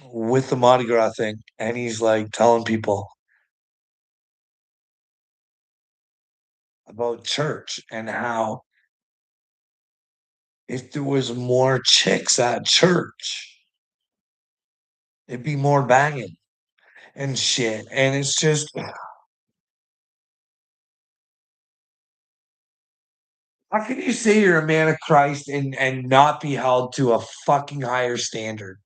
with the Mardi Gras thing, and he's like telling people about church and how if there was more chicks at church, it'd be more banging and shit. And it's just, how can you say you're a man of Christ and not be held to a fucking higher standard?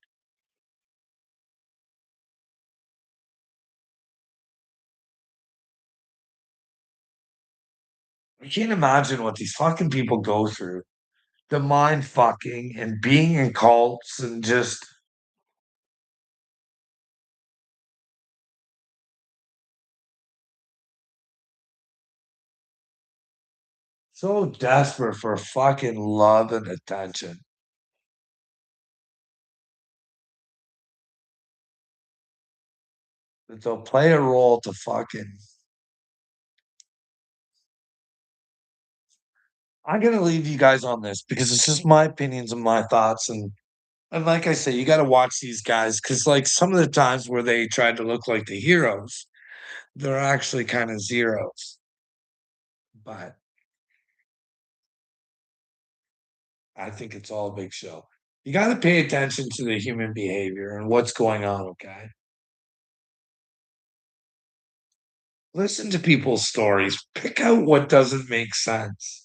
I can't imagine what these fucking people go through. The mind fucking and being in cults and just so desperate for fucking love and attention that they'll play a role to fucking. I'm gonna leave you guys on this because it's just my opinions and my thoughts, and like I say, you got to watch these guys because like some of the times where they try to look like the heroes, they're actually kind of zeros. But I think it's all a big show. You got to pay attention to the human behavior and what's going on. Okay. Listen to people's stories. Pick out what doesn't make sense.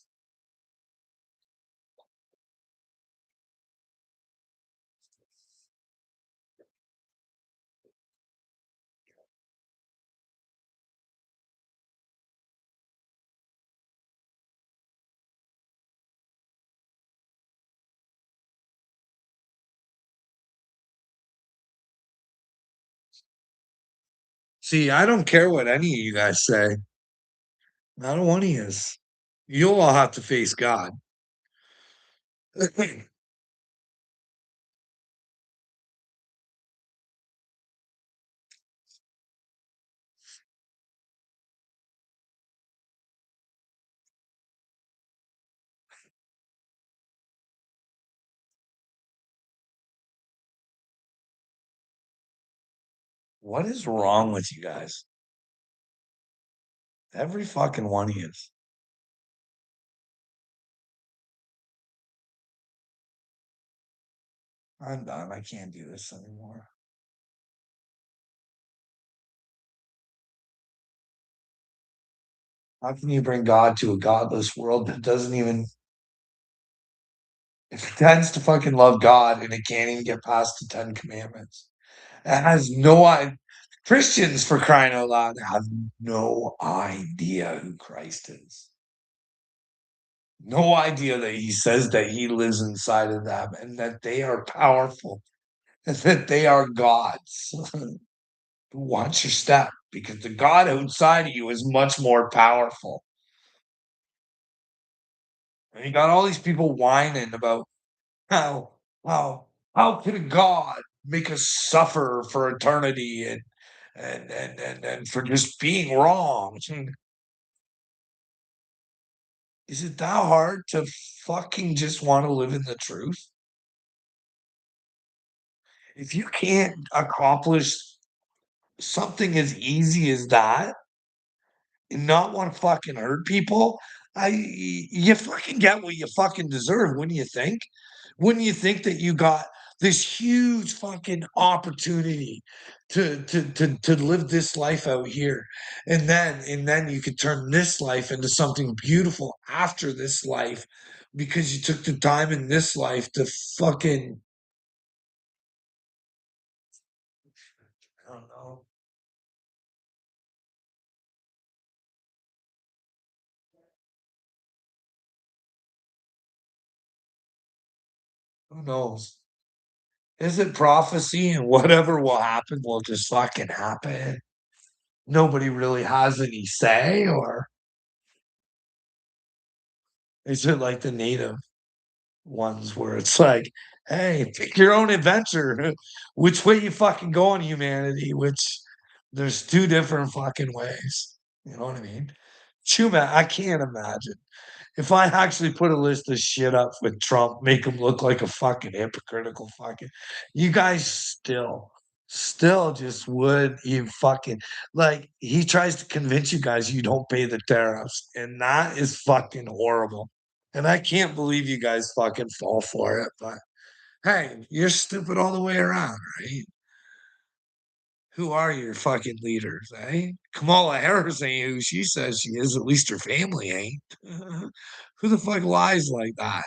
See, I don't care what any of you guys say. Not one of yous. You'll all have to face God. What is wrong with you guys? Every fucking one of yous. I'm done. I can't do this anymore. How can you bring God to a godless world that doesn't even it pretends to fucking love God and it can't even get past the Ten Commandments? It has no idea. Christians, for crying out loud, have no idea who Christ is. No idea that he says that he lives inside of them and that they are powerful and that they are gods. Watch your step because the God outside of you is much more powerful. And you got all these people whining about how how how could a God make us suffer for eternity and for just being wrong? Is it that hard to fucking just want to live in the truth? If you can't accomplish something as easy as that and not want to fucking hurt people, you fucking get what you fucking deserve, wouldn't you think? Wouldn't you think that you got this huge fucking opportunity to live this life out here, and then you could turn this life into something beautiful after this life because you took the time in this life to fucking I don't know. Who knows? Is it prophecy and whatever will happen will just fucking happen? Nobody really has any say, or is it like the native ones where it's like, hey, pick your own adventure. Which way you fucking going, humanity? Which there's two different fucking ways. You know what I mean? Chuma, I can't imagine. If I actually put a list of shit up with Trump, make him look like a fucking hypocritical fucking, you guys still just would you fucking like he tries to convince you guys you don't pay the tariffs, and that is fucking horrible. And I can't believe you guys fucking fall for it, but hey, you're stupid all the way around, right? Who are your fucking leaders, eh? Kamala Harris ain't who she says she is, at least her family ain't. Who the fuck lies like that,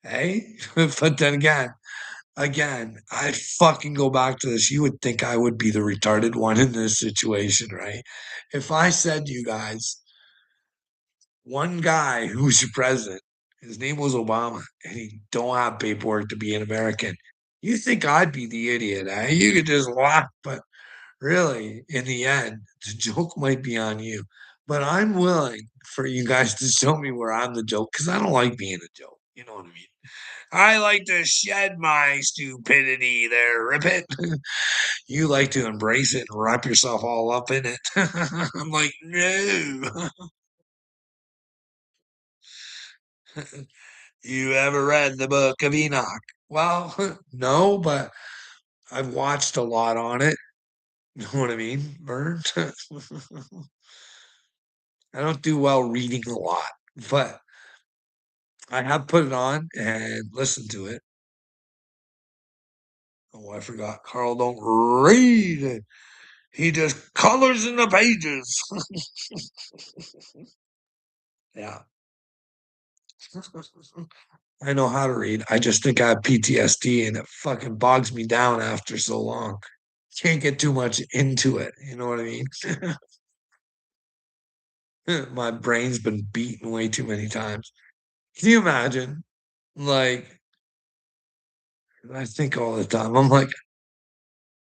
eh? But then again, I fucking go back to this. You would think I would be the retarded one in this situation, right? If I said to you guys, one guy who was your president, his name was Obama, and he don't have paperwork to be an American. You think I'd be the idiot, eh? You could just laugh, but really, in the end, the joke might be on you. But I'm willing for you guys to show me where I'm the joke because I don't like being a joke. You know what I mean? I like to shed my stupidity there, Rip it. You like to embrace it and wrap yourself all up in it. I'm like, no. You ever read the book of Enoch? Well, no, but I've watched a lot on it. You know what I mean, Vern? I don't do well reading a lot, but I have put it on and listened to it. Oh, I forgot. Carl, don't read it. He just colors in the pages. Yeah. I know how to read. I just think I have PTSD and it fucking bogs me down after so long. Can't get too much into it. You know what I mean? My brain's been beaten way too many times. Can you imagine? Like, I think all the time. I'm like,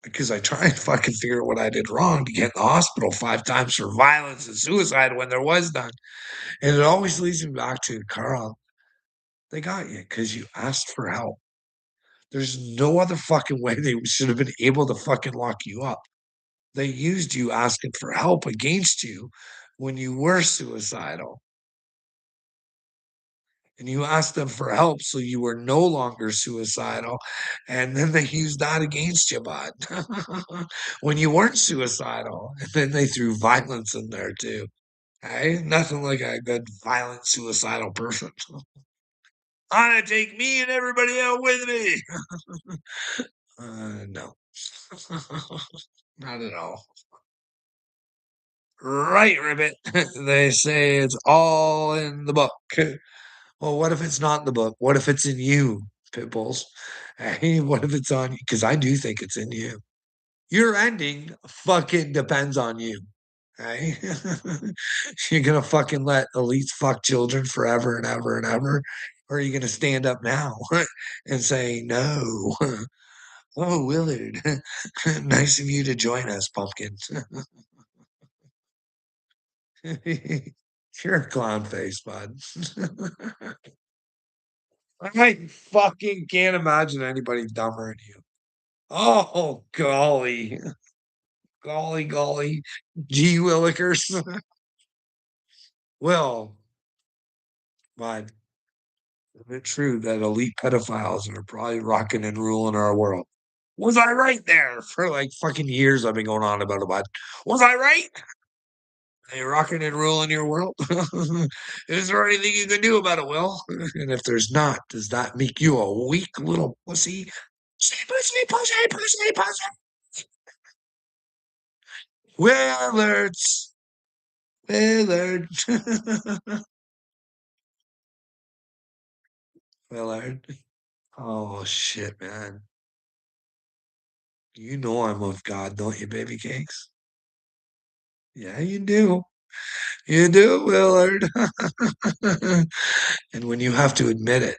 because I try and fucking figure out what I did wrong to get in the hospital 5 times for violence and suicide when there was none. And it always leads me back to Carl, they got you because you asked for help. There's no other fucking way they should have been able to fucking lock you up. They used you asking for help against you when you were suicidal. And you asked them for help so you were no longer suicidal. And then they used that against you, bud, when you weren't suicidal. And then they threw violence in there too. Hey, nothing like a good violent suicidal person. I'm gonna take me and everybody out with me. No, not at all. Right, Ribbit. They say it's all in the book. Well, what if it's not in the book? What if it's in you, Pitbulls? Hey, what if it's on you? Because I do think it's in you. Your ending fucking depends on you. Hey, you're gonna fucking let elites fuck children forever and ever and ever, or are you gonna stand up now and say no? Oh, Willard, nice of you to join us, pumpkin. You're a clown face, bud. I fucking can't imagine anybody dumber than you. Oh, golly. Golly, golly. Gee willikers. Well, but is it true that elite pedophiles are probably rocking and ruling our world? Was I right there? For like fucking years I've been going on about it, but was I right? Are you rocking and ruling your world? Is there anything you can do about it, Will? And if there's not, does that make you a weak little pussy? Pussy, pussy, pussy, pussy. Willards. Willard. Willard. Oh shit, man. You know I'm of God, don't you, baby cakes? Yeah, you do. You do, Willard. And when you have to admit it,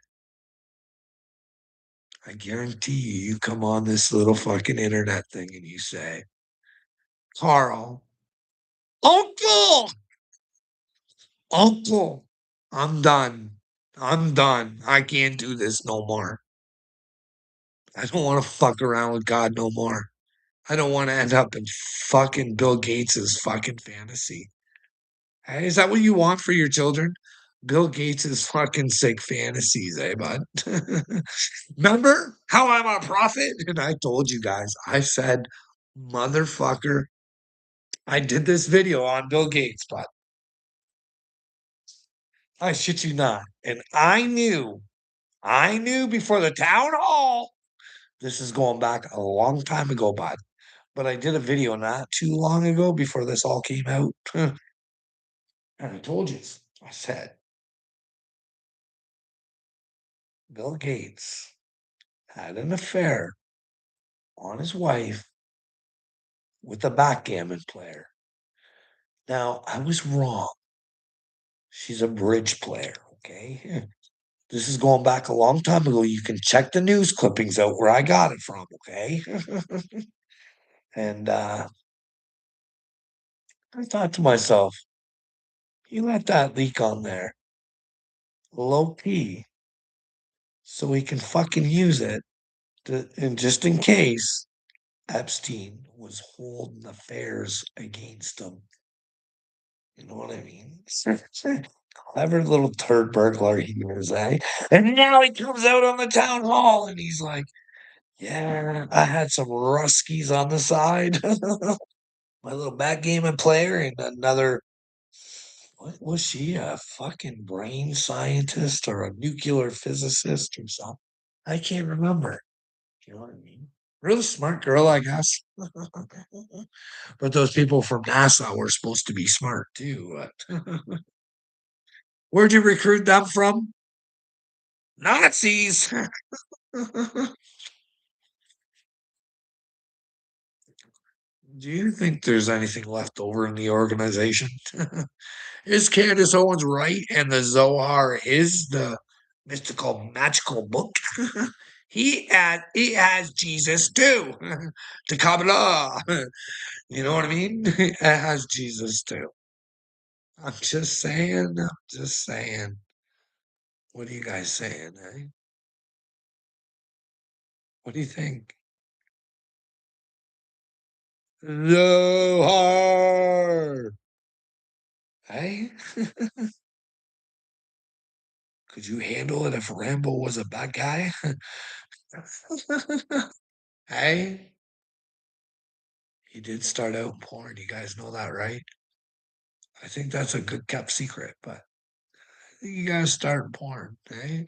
I guarantee you, you come on this little fucking internet thing and you say, Carl, Uncle, Uncle, I'm done. I'm done. I can't do this no more. I don't want to fuck around with God no more. I don't want to end up in fucking Bill Gates's fucking fantasy. Hey, is that what you want for your children? Bill Gates's fucking sick fantasies, eh, bud? Remember how I'm a prophet? And I told you guys, I said, motherfucker, I did this video on Bill Gates, but I shit you not. And I knew before the town hall, this is going back a long time ago, bud. But I did a video not too long ago before this all came out. And I told you, I said, Bill Gates had an affair on his wife with a backgammon player. Now, I was wrong. She's a bridge player, okay? This is going back a long time ago. You can check the news clippings out where I got it from, okay? And I thought to myself, you let that leak on there low key so we can fucking use it and just in case Epstein was holding affairs against him. You know what I mean? Clever little turd burglar he is, eh? And now he comes out on the town hall and he's like, yeah, I had some Ruskies on the side. My little backgammon player and another. What was she? A fucking brain scientist or a nuclear physicist or something? I can't remember. You know what I mean? Real smart girl, I guess. But those people from NASA were supposed to be smart too. Where'd you recruit them from? Nazis. Do you think there's anything left over in the organization? Is Candace Owens right and the Zohar is the mystical magical book? He has Jesus too. The Kabbalah. You know what I mean? It has Jesus too. I'm just saying. I'm just saying. What are you guys saying, eh? What do you think? Zohar. Hey? Could you handle it if Rambo was a bad guy? Hey? He did start out in porn. You guys know that, right? I think that's a good kept secret, but you gotta start in porn, eh?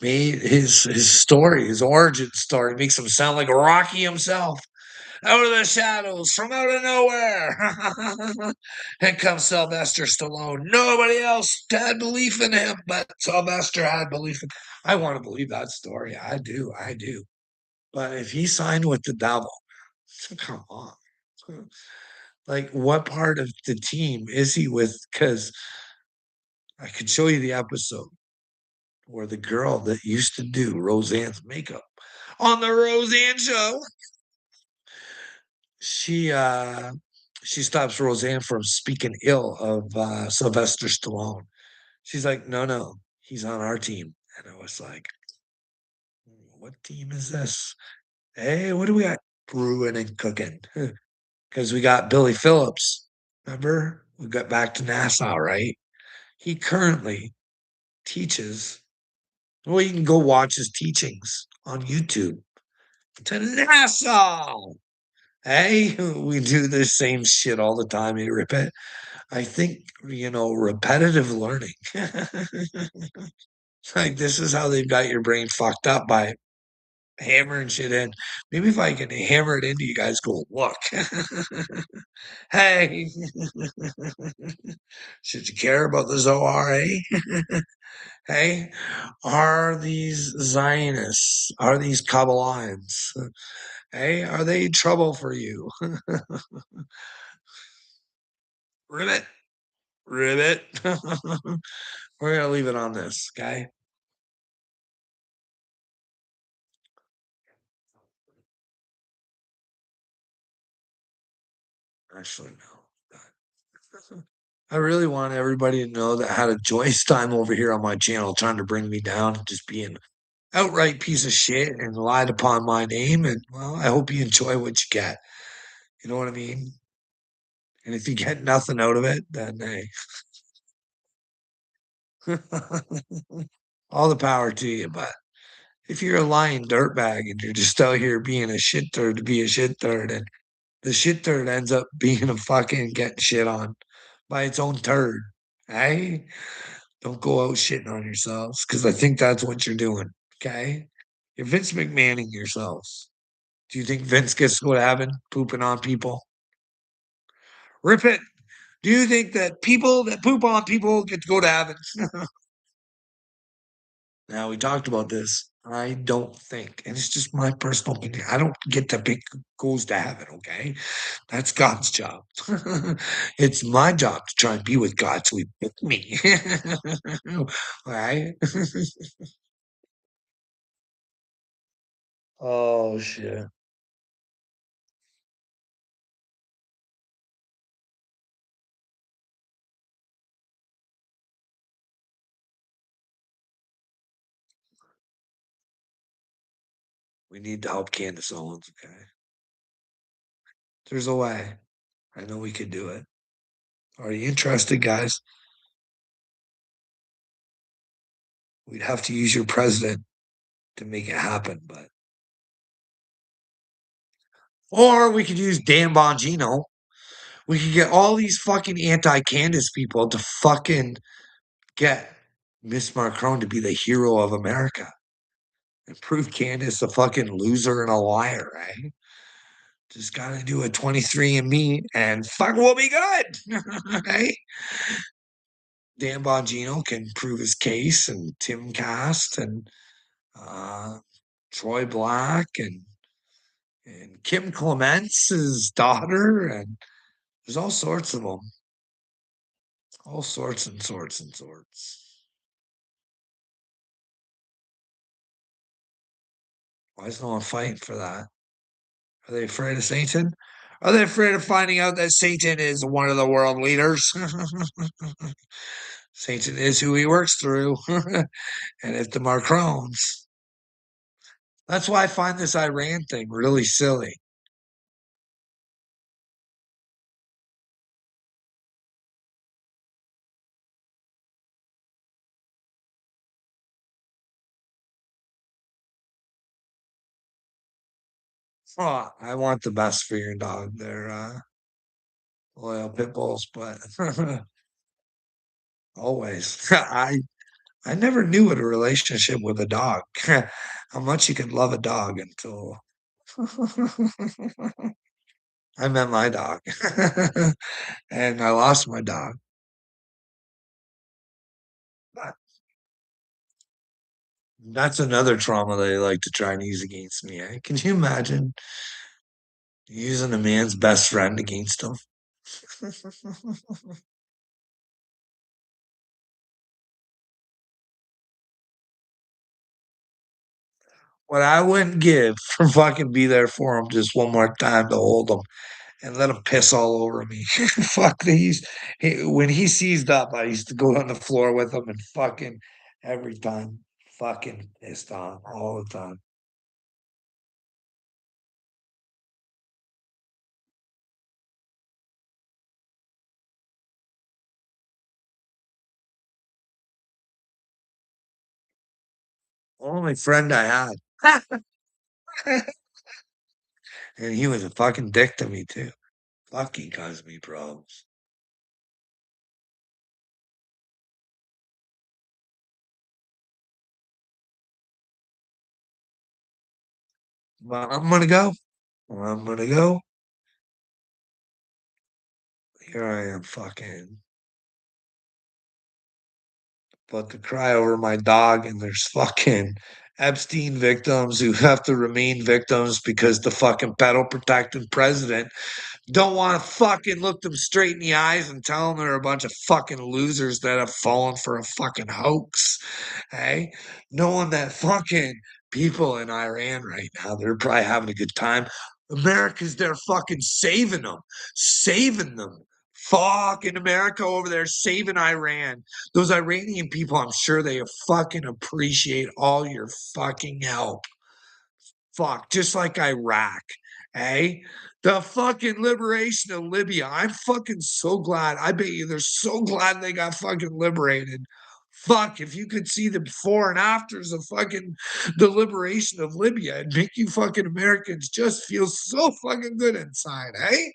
His story, his origin story makes him sound like Rocky himself. Out of the shadows, from out of nowhere. And comes Sylvester Stallone. Nobody else had belief in him, but Sylvester had belief in. I want to believe that story. I do. I do. But if he signed with the devil, come on. Like, what part of the team is he with? Because I could show you the episode where the girl that used to do Roseanne's makeup on the Roseanne show, she she stops Roseanne from speaking ill of Sylvester Stallone. She's like, no, no, he's on our team. And I was like, what team is this? Hey, what do we got brewing and cooking? Because we got Billy Phillips. Remember? We got back to NASA, right? He currently teaches. Well, you can go watch his teachings on YouTube to NASA. Hey, we do the same shit all the time. You rip it. I think, repetitive learning. Like, this is how they've got your brain fucked up by hammering shit in. Maybe if I can hammer it into you guys, go, look. Hey, should you care about the Zohar, eh? Hey, are these Zionists, are these Kabbalions, hey, are they trouble for you? Ribbit, ribbit. We're gonna leave it on this, okay? Actually, no. I really want everybody to know that I had a joyous time over here on my channel trying to bring me down and just being outright piece of shit and lied upon my name. And well, I hope you enjoy what you get. You know what I mean? And if you get nothing out of it, then hey, all the power to you. But if you're a lying dirtbag and you're just out here being a shit turd to be a shit turd, and the shit turd ends up being a fucking getting shit on by its own turd, hey, don't go out shitting on yourselves because I think that's what you're doing. Okay, you're Vince McMahoning yourselves. Do you think Vince gets to go to heaven pooping on people? Rip it. Do you think that people that poop on people get to go to heaven? Now we talked about this. I don't think, and it's just my personal opinion. I don't get to pick who goes to heaven. Okay, that's God's job. It's my job to try and be with God, so He picked me. All right. Oh shit. We need to help Candace Owens. Okay, there's a way. I know we could do it. Are you interested, guys? We'd have to use your president to make it happen, but or we could use Dan Bongino. We could get all these fucking anti-Candace people to fucking get Miss Macron to be the hero of America. and prove Candace a fucking loser and a liar, right? Just gotta do a 23andMe and fuck will be good. Right? Dan Bongino can prove his case, and Tim Cast and uh, Troy Black and Kim Clement's daughter, and there's all sorts of them, all sorts and sorts and sorts. Why is no one fighting for that? Are they afraid of Satan? Are they afraid of finding out that Satan is one of the world leaders? Satan is who he works through, and if the Macrons. That's why I find this Iran thing really silly. Oh, I want the best for your dog. They're loyal pit bulls, but always. I never knew what a relationship with a dog, how much you can love a dog until I met my dog and I lost my dog. But that's another trauma they like to try and use against me. Eh? Can you imagine using a man's best friend against him? What I wouldn't give for fucking be there for him just one more time to hold him and let him piss all over me. Fuck these. When he seized up, I used to go on the floor with him and fucking every time fucking pissed on all the time. Only friend I had. And he was a fucking dick to me too. Fucking caused me problems. But I'm gonna go. I'm gonna go. Here I am fucking about to cry over my dog, and there's fucking Epstein victims who have to remain victims because the fucking pedal protecting president don't want to fucking look them straight in the eyes and tell them they're a bunch of fucking losers that have fallen for a fucking hoax. Hey, knowing that fucking people in Iran right now, they're probably having a good time. America's there fucking saving them, saving them. Fucking America over there saving Iran. Those Iranian people, I'm sure they fucking appreciate all your fucking help. Fuck, just like Iraq, eh? The fucking liberation of Libya. I'm fucking so glad. I bet you they're so glad they got fucking liberated. Fuck, if you could see the before and afters of fucking the liberation of Libya, it'd make you fucking Americans just feel so fucking good inside, eh?